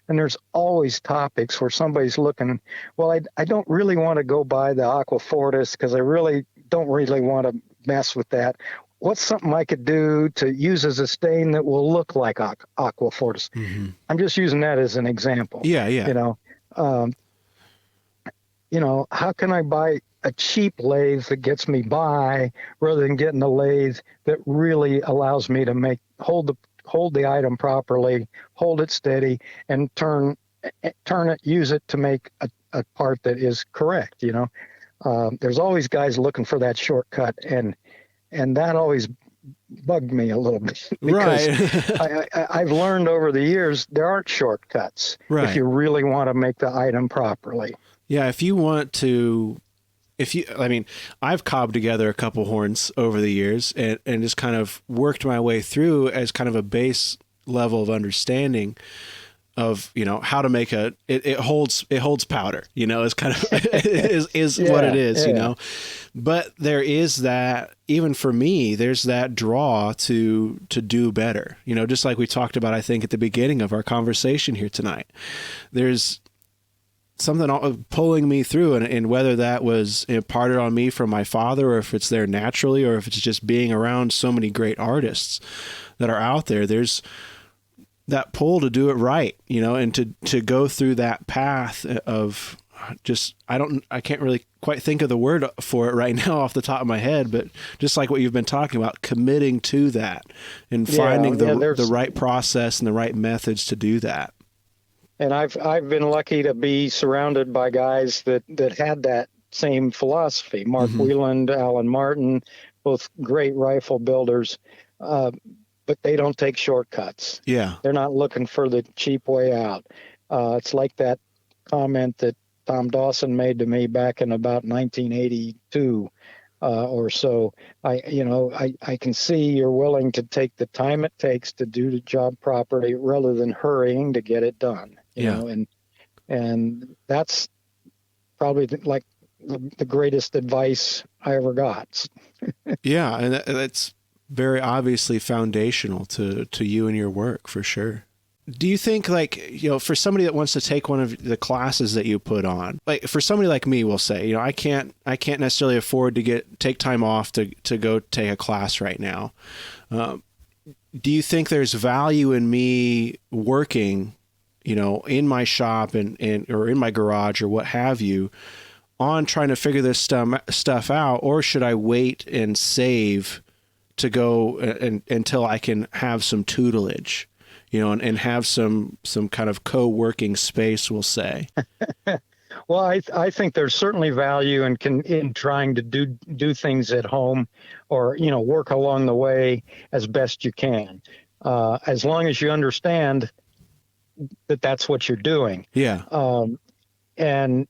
and there's always topics where somebody's looking, well, I don't really want to go buy the Aqua Fortis because I really don't really want to mess with that. What's something I could do to use as a stain that will look like Aqua Fortis? I'm just using that as an example. Yeah. Yeah. how can I buy a cheap lathe that gets me by rather than getting a lathe that really allows me to hold the item properly, hold it steady, and turn it, use it to make a part that is correct. There's always guys looking for that shortcut, and that always bugged me a little bit because Right. I've learned over the years there aren't shortcuts Right. if you really want to make the item properly. Yeah, if you want to, I mean, I've cobbed together a couple horns over the years and just kind of worked my way through as kind of a base level of understanding of, how to make it holds powder, is kind of, is what it is, but there is that, even for me, there's that draw to do better, just like we talked about, I think at the beginning of our conversation here tonight, there's something pulling me through, and whether that was imparted on me from my father, or if it's there naturally, or if it's just being around so many great artists that are out there, there's that pull to do it right, and to go through that path of just, I can't really quite think of the word for it right now off the top of my head, but just like what you've been talking about, committing to that and finding the right process and the right methods to do that. And I've been lucky to be surrounded by guys that had that same philosophy. Mark Wheeland, Alan Martin, both great rifle builders, but they don't take shortcuts. Yeah, they're not looking for the cheap way out. It's like that comment that Tom Dawson made to me back in about 1982 or so. I can see you're willing to take the time it takes to do the job properly rather than hurrying to get it done. You know, and that's probably like the greatest advice I ever got. Yeah, and that's very obviously foundational to you and your work, for sure. Do you think, for somebody that wants to take one of the classes that you put on, like for somebody like me, we'll say, I can't necessarily afford to take time off to go take a class right now. Do you think there's value in me working, in my shop and or in my garage or what have you, on trying to figure this stuff out, or should I wait and save to go until I can have some tutelage, and have some kind of co-working space, we'll say? Well, I think there's certainly value in trying to do things at home, or work along the way as best you can, as long as you understand that that's what you're doing. Yeah. And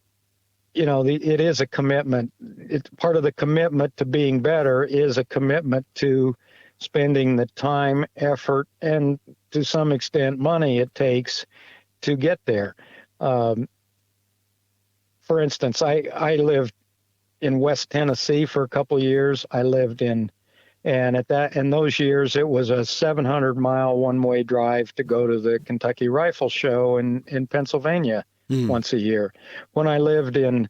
it is a commitment. It's part of the commitment to being better is a commitment to spending the time, effort, and to some extent money it takes to get there. For instance, I lived in West Tennessee for a couple of years. And in those years, it was a 700-mile one-way drive to go to the Kentucky Rifle Show in Pennsylvania once a year. When I lived in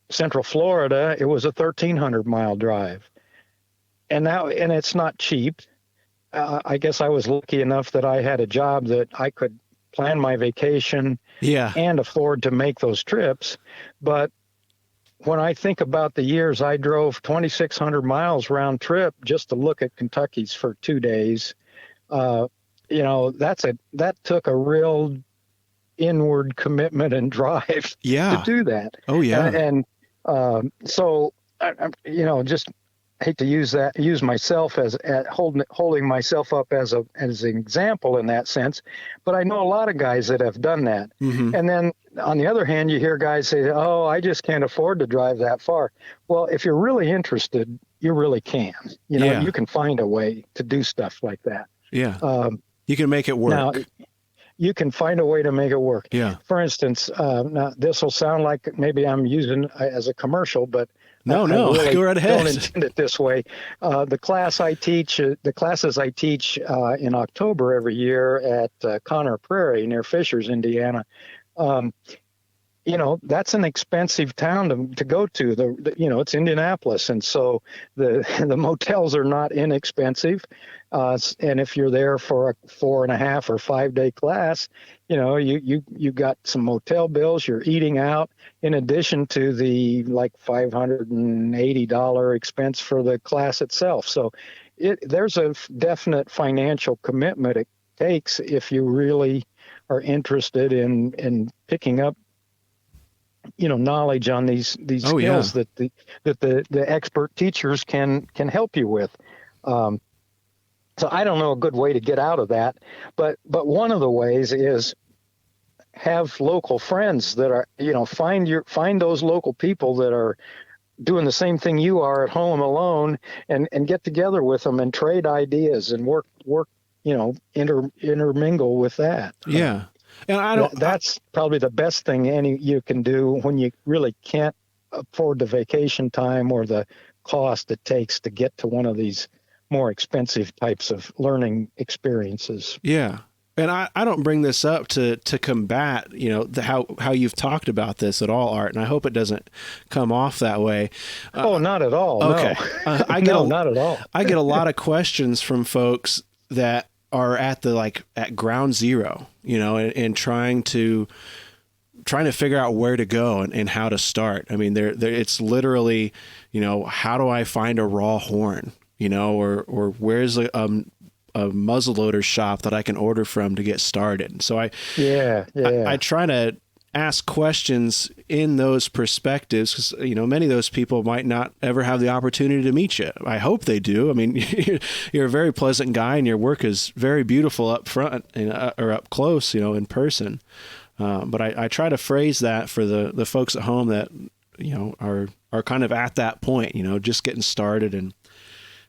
Central Florida, it was a 1,300-mile drive. And it's not cheap. I guess I was lucky enough that I had a job that I could plan my vacation and afford to make those trips. But when I think about the years I drove 2,600 miles round trip just to look at Kentucky's for 2 days, that took a real inward commitment and drive to do that. Oh yeah. And so just hate to use myself as holding myself up as an example in that sense, but I know a lot of guys that have done that. And then on the other hand, you hear guys say, "Oh, I just can't afford to drive that far." Well, if you're really interested, you really can. You can find a way to do stuff like that. Yeah. You can make it work. Now, you can find a way to make it work. Yeah. For instance, now this will sound like maybe I'm using as a commercial, but no, really go right ahead. Don't intend it this way. The classes I teach in October every year at Conner Prairie near Fishers, Indiana. that's an expensive town to go to. It's Indianapolis, and so the motels are not inexpensive. And if you're there for a 4.5 or 5 day class, you got some motel bills. You're eating out in addition to the like $580 expense for the class itself. So there's a definite financial commitment it takes if you really are interested in picking up knowledge on these skills that the expert teachers can help you with. So I don't know a good way to get out of that, but one of the ways is have local friends that are, find those local people that are doing the same thing you are at home alone, and get together with them and trade ideas and work intermingle with that. Yeah. And that's probably the best thing you can do when you really can't afford the vacation time or the cost it takes to get to one of these more expensive types of learning experiences. Yeah. And I don't bring this up to combat, how you've talked about this at all, Art, and I hope it doesn't come off that way. Not at all. Okay. No. Not at all. I get a lot of questions from folks that are at ground zero, and trying to figure out where to go and how to start. I mean, it's literally, how do I find a raw horn, or where's a muzzleloader shop that I can order from to get started. So I try to ask questions in those perspectives because, many of those people might not ever have the opportunity to meet you. I hope they do. I mean, you're a very pleasant guy and your work is very beautiful up front or up close, in person. But I try to phrase that for the folks at home that, are kind of at that point, just getting started and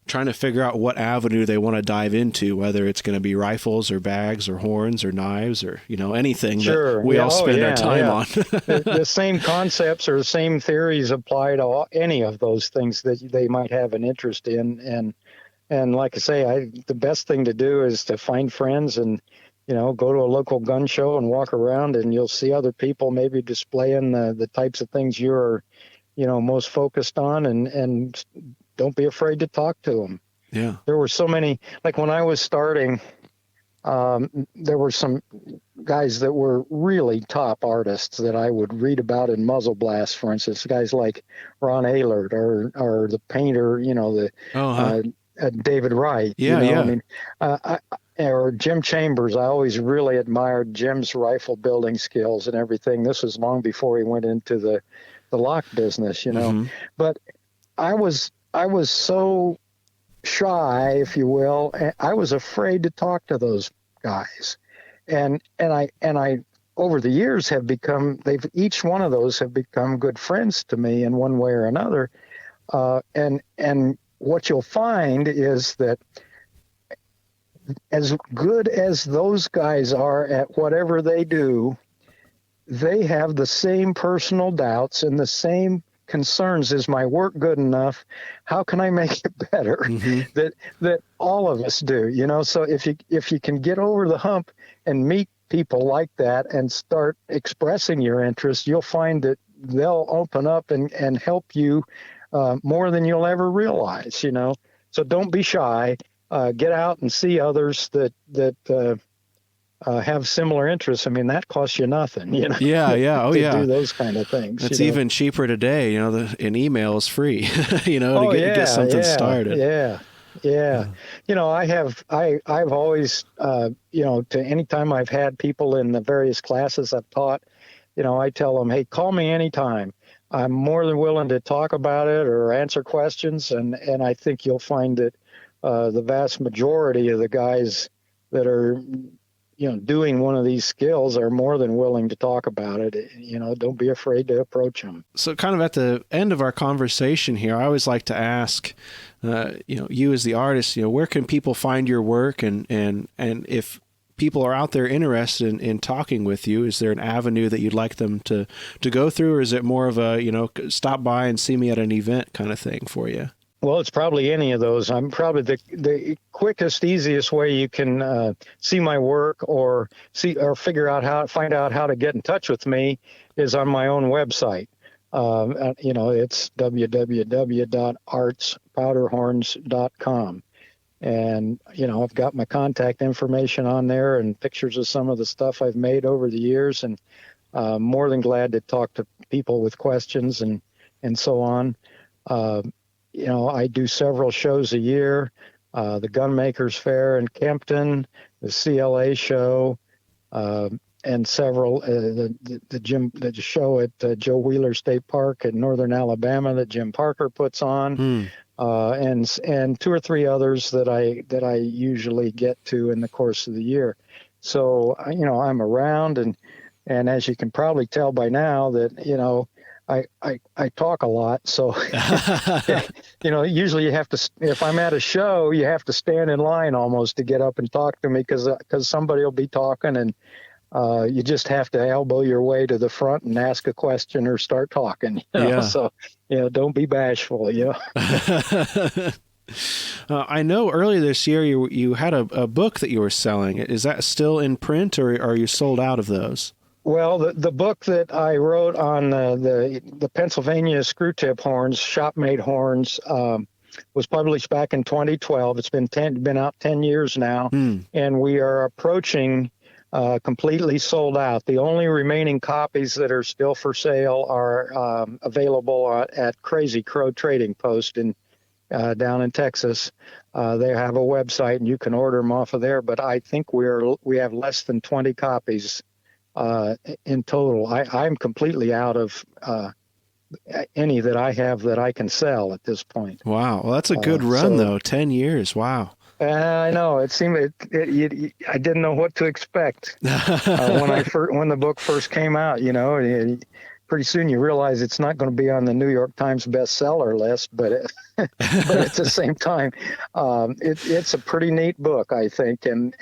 trying to figure out what avenue they want to dive into, whether it's going to be rifles or bags or horns or knives or, anything that we all spend our time on. The same concepts or the same theories apply to any of those things that they might have an interest in. And like I say, the best thing to do is to find friends and, go to a local gun show and walk around, and you'll see other people maybe displaying the types of things you're, most focused on, and don't be afraid to talk to them. Yeah. There were so many, like when I was starting, there were some guys that were really top artists that I would read about in Muzzle Blast, for instance, guys like Ron Ehlert or the painter, David Wright. Yeah, yeah. I mean, or Jim Chambers. I always really admired Jim's rifle building skills and everything. This was long before he went into the lock business, Mm-hmm. But I was so shy, if you will. I was afraid to talk to those guys, and I over the years each one of those have become good friends to me in one way or another. And what you'll find is that as good as those guys are at whatever they do, they have the same personal doubts and the same concerns. Is my work good enough? How can I make it better? Mm-hmm. That all of us do, So if you can get over the hump and meet people like that and start expressing your interest, you'll find that they'll open up and help you more than you'll ever realize, So don't be shy. Get out and see others that have similar interests. I mean, that costs you nothing, Yeah, yeah, to do those kind of things. It's even cheaper today. An email is free. To get something started. Yeah. I've always, to any time I've had people in the various classes I've taught, I tell them, hey, call me anytime. I'm more than willing to talk about it or answer questions, and I think you'll find that the vast majority of the guys that are, doing one of these skills are more than willing to talk about it. Don't be afraid to approach them. So kind of at the end of our conversation here, I always like to ask, you as the artist, where can people find your work? And if people are out there interested in talking with you, is there an avenue that you'd like them to go through? Or is it more of a, stop by and see me at an event kind of thing for you? Well, it's probably any of those. I'm probably the quickest, easiest way you can see my work or find out how to get in touch with me is on my own website. It's www.artspowderhorns.com. And, I've got my contact information on there and pictures of some of the stuff I've made over the years, and more than glad to talk to people with questions and so on. I do several shows a year, the Gunmakers Fair in Kempton, the CLA show, and several, the show at Joe Wheeler State Park in Northern Alabama that Jim Parker puts on, and two or three others that I usually get to in the course of the year. So, I'm around, and as you can probably tell by now that, I talk a lot. So, usually you have to, if I'm at a show, you have to stand in line almost to get up and talk to me because somebody will be talking, and you just have to elbow your way to the front and ask a question or start talking. Yeah. So, don't be bashful. I know earlier this year you had a book that you were selling. Is that still in print, or are you sold out of those? Well, the book that I wrote on the Pennsylvania screw tip horns, shop-made horns, was published back in 2012. It's been out 10 years now, and we are approaching completely sold out. The only remaining copies that are still for sale are available at Crazy Crow Trading Post down in Texas. They have a website, and you can order them off of there. But I think we have less than 20 copies in total. I'm completely out of any that I have that I can sell at this point. Wow. Well, that's a good run, though. 10 years. Wow. I know. It seemed I didn't know what to expect when the book first came out. Pretty soon you realize it's not going to be on the New York Times bestseller list, but but at the same time, it's a pretty neat book, I think, and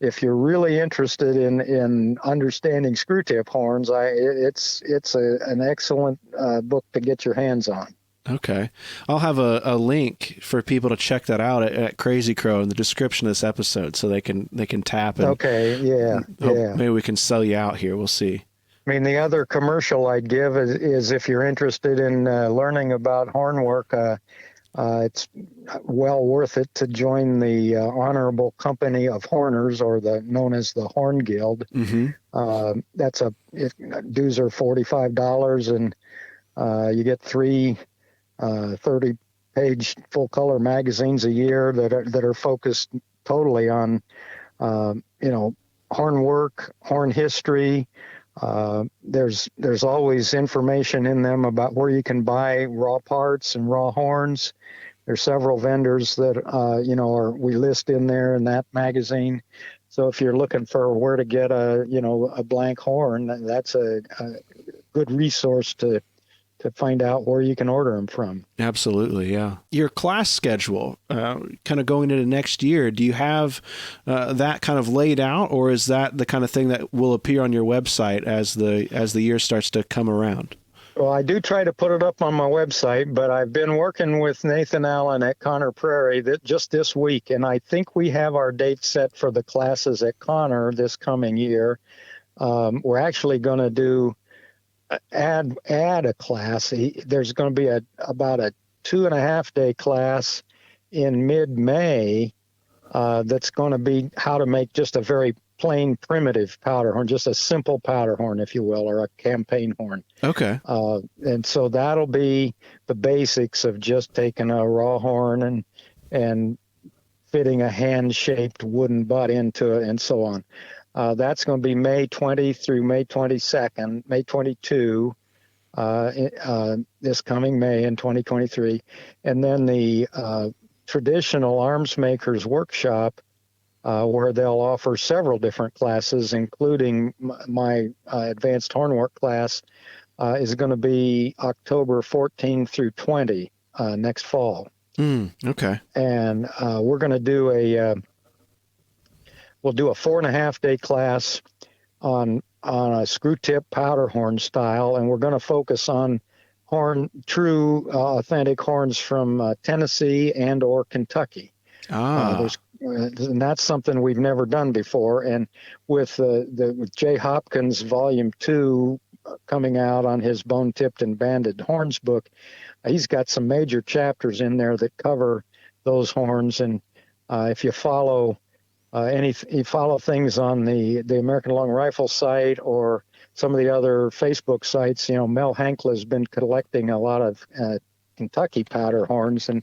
if you're really interested in understanding screw tip horns, it's an excellent book to get your hands on. Okay. I'll have a link for people to check that out at Crazy Crow in the description of this episode so they can tap it. Okay, yeah. Maybe we can sell you out here. We'll see. I mean, the other commercial I'd give is if you're interested in learning about horn work, it's well worth it to join the Honorable Company of Horners, or known as the Horn Guild. Mm-hmm. Dues are $45, and you get 3 30-page full-color magazines a year that are focused totally on horn work, horn history. There's always information in them about where you can buy raw parts and raw horns. There's several vendors that we list in there in that magazine. So if you're looking for where to get a blank horn, that's a good resource to find out where you can order them from. Absolutely, yeah. Your class schedule, kind of going into next year, do you have that kind of laid out, or is that the kind of thing that will appear on your website as the year starts to come around? Well, I do try to put it up on my website, but I've been working with Nathan Allen at Conner Prairie just this week, and I think we have our date set for the classes at Conner this coming year. We're actually going to add a class. There's going to be about a 2.5-day class in mid-May that's going to be how to make just a very plain primitive powder horn, just a simple powder horn, if you will, or a campaign horn. Okay. And so that'll be the basics of just taking a raw horn and fitting a hand-shaped wooden butt into it and so on. That's going to be May 20 through May 22nd, May 22, this coming May in 2023. And then the traditional arms makers workshop, where they'll offer several different classes, including my advanced hornwork class, is going to be October 14 through 20 next fall. Okay. And we're going to do we'll do a 4.5-day class on a screw tip powder horn style, and we're going to focus on true authentic horns from Tennessee and or Kentucky. And that's something we've never done before. And with with Jay Hopkins Volume 2 coming out on his Bone Tipped and Banded Horns book, he's got some major chapters in there that cover those horns. And if you follow you follow things on the American Long Rifle site or some of the other Facebook sites, Mel Hankla has been collecting a lot of Kentucky powder horns, and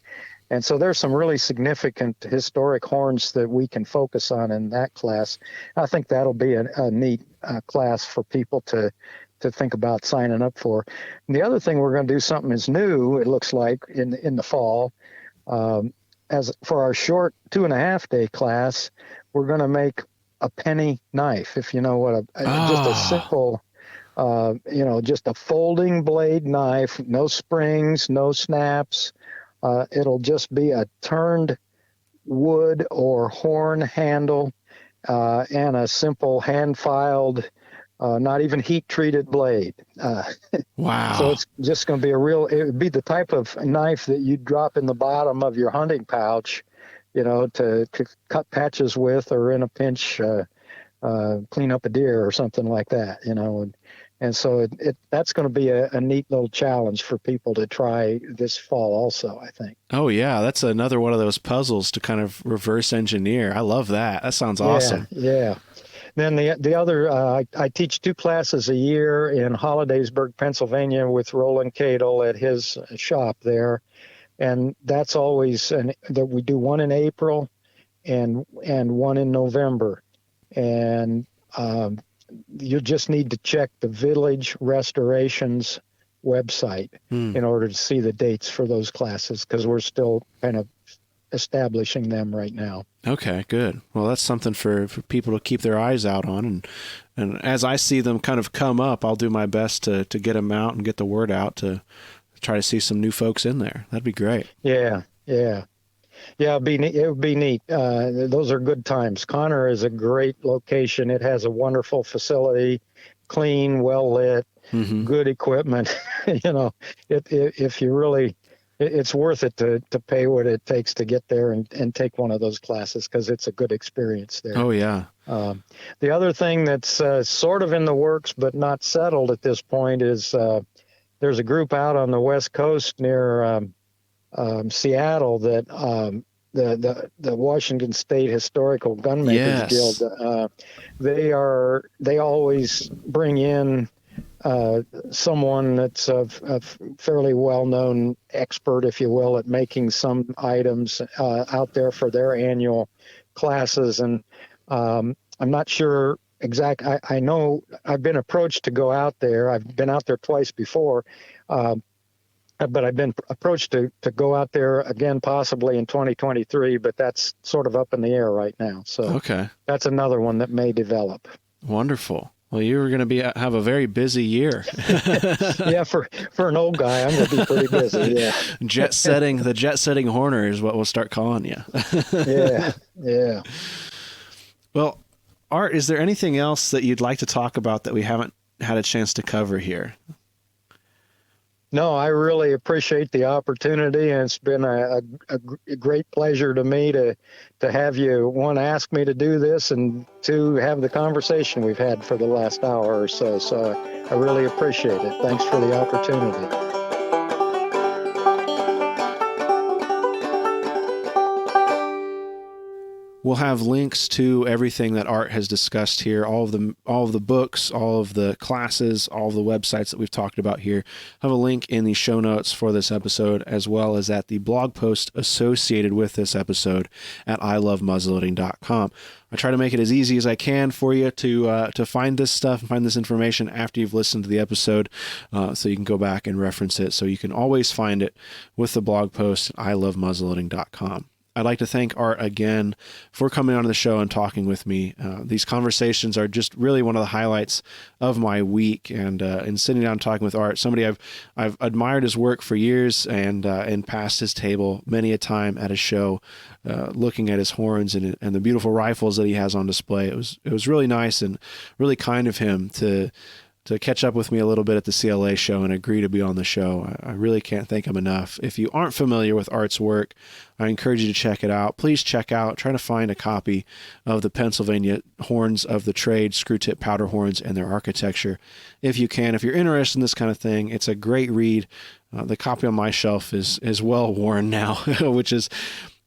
so there's some really significant historic horns that we can focus on in that class. I think that'll be a neat class for people to think about signing up for. And the other thing, we're going to do something is new, it looks like, in the fall. As for our short 2.5-day class, we're going to make a penny knife, if you know what just a simple, just a folding blade knife, no springs, no snaps. It'll just be a turned wood or horn handle and a simple hand-filed, not even heat-treated blade. Wow. So it's just going to be it would be the type of knife that you'd drop in the bottom of your hunting pouch, to cut patches with, or in a pinch, clean up a deer or something like that, And so that's going to be a neat little challenge for people to try this fall also, I think. Oh, yeah. That's another one of those puzzles to kind of reverse engineer. I love that. That sounds awesome. Yeah. Then the other, I teach 2 classes a year in Hollidaysburg, Pennsylvania with Roland Cadle at his shop there. And that's always, that we do one in April and one in November. And you just need to check the Village Restorations website in order to see the dates for those classes, because we're still kind of establishing them right now. Okay, good. Well, that's something for people to keep their eyes out on. And as I see them kind of come up, I'll do my best to get them out and get the word out to try to see some new folks in there. That'd be great. Yeah. It would be neat. Those are good times. Connor is a great location. It has a wonderful facility, clean, well lit, good equipment. If you really, it's worth it to pay what it takes to get there and take one of those classes, because it's a good experience there. Oh yeah. The other thing that's sort of in the works but not settled at this point is there's a group out on the West Coast near Seattle that the Washington State Historical Gunmakers Guild. They always bring in someone that's a fairly well-known expert, if you will, at making some items out there for their annual classes. And I'm not sure I know I've been approached to go out there. I've been out there twice before. But I've been approached to go out there again, possibly in 2023, but that's sort of up in the air right now. So okay, that's another one that may develop. Wonderful. Well, you're going to have a very busy year. Yeah, for an old guy, I'm going to be pretty busy. Yeah. The jet setting horner is what we'll start calling you. Yeah. Well, Art, is there anything else that you'd like to talk about that we haven't had a chance to cover here? No, I really appreciate the opportunity, and it's been a great pleasure to me to have you, one, ask me to do this, and two, have the conversation we've had for the last hour or so. So I really appreciate it. Thanks for the opportunity. We'll have links to everything that Art has discussed here, all of the books, all of the classes, all of the websites that we've talked about here. I have a link in the show notes for this episode, as well as at the blog post associated with this episode at ilovemuzzleloading.com. I try to make it as easy as I can for you to find this stuff and find this information after you've listened to the episode, so you can go back and reference it. So you can always find it with the blog post at ilovemuzzleloading.com. I'd like to thank Art again for coming on the show and talking with me. These conversations are just really one of the highlights of my week, and sitting down and talking with Art, somebody I've admired his work for years, and passed his table many a time at a show, looking at his horns and the beautiful rifles that he has on display. It was really nice and really kind of him to to catch up with me a little bit at the CLA show and agree to be on the show. I really can't thank him enough. If you aren't familiar with Art's work, I encourage you to check it out. Please try to find a copy of the Pennsylvania Horns of the Trade, screw tip powder horns, and their architecture. If you can, if you're interested in this kind of thing, it's a great read. The copy on my shelf is well worn now, which is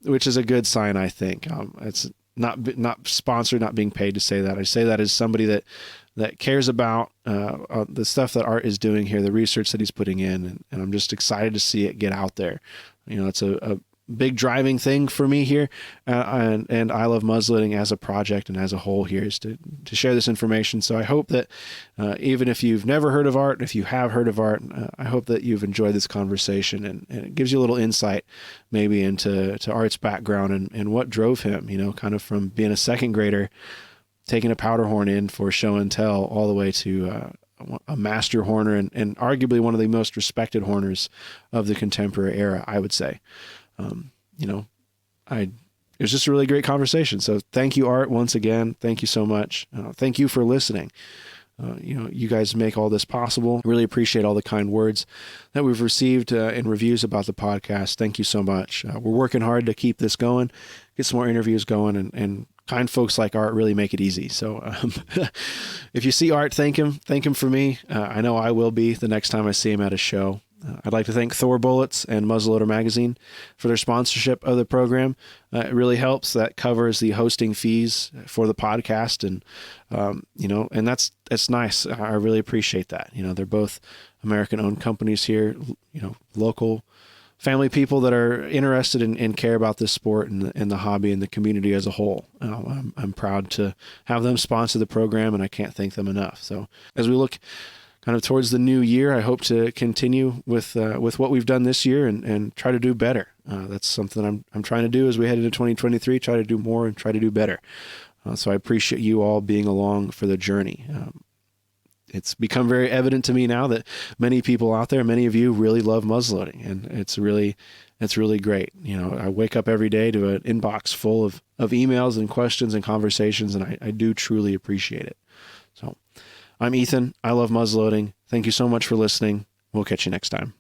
a good sign, I think. It's not sponsored, not being paid to say that. I say that as somebody that cares about the stuff that Art is doing here, the research that he's putting in, and I'm just excited to see it get out there. It's a big driving thing for me here, and I love muzzleloading as a project and as a whole here is to share this information. So I hope that even if you've never heard of Art, if you have heard of Art, I hope that you've enjoyed this conversation, and it gives you a little insight maybe into Art's background and what drove him, kind of from being a second grader, taking a powder horn in for show and tell, all the way to a master horner and arguably one of the most respected horners of the contemporary era, I would say. It was just a really great conversation. So thank you, Art, once again. Thank you so much. Thank you for listening. You guys make all this possible. Really appreciate all the kind words that we've received in reviews about the podcast. Thank you so much. We're working hard to keep this going, get some more interviews going, and kind folks like Art really make it easy. So if you see Art, thank him for me. I know I will be the next time I see him at a show. I'd like to thank Thor Bullets and Muzzleloader Magazine for their sponsorship of the program. It really helps. That covers the hosting fees for the podcast, and and that's nice. I really appreciate that. They're both American-owned companies here. Local family people that are interested in and care about this sport and the hobby and the community as a whole. I'm proud to have them sponsor the program, and I can't thank them enough. So as we look kind of towards the new year, I hope to continue with what we've done this year and try to do better. That's something I'm trying to do as we head into 2023, try to do more and try to do better. So I appreciate you all being along for the journey. It's become very evident to me now that many people out there, many of you really love muzzleloading, and it's really great. I wake up every day to an inbox full of emails and questions and conversations, and I do truly appreciate it. So I'm Ethan. I love muzzleloading. Thank you so much for listening. We'll catch you next time.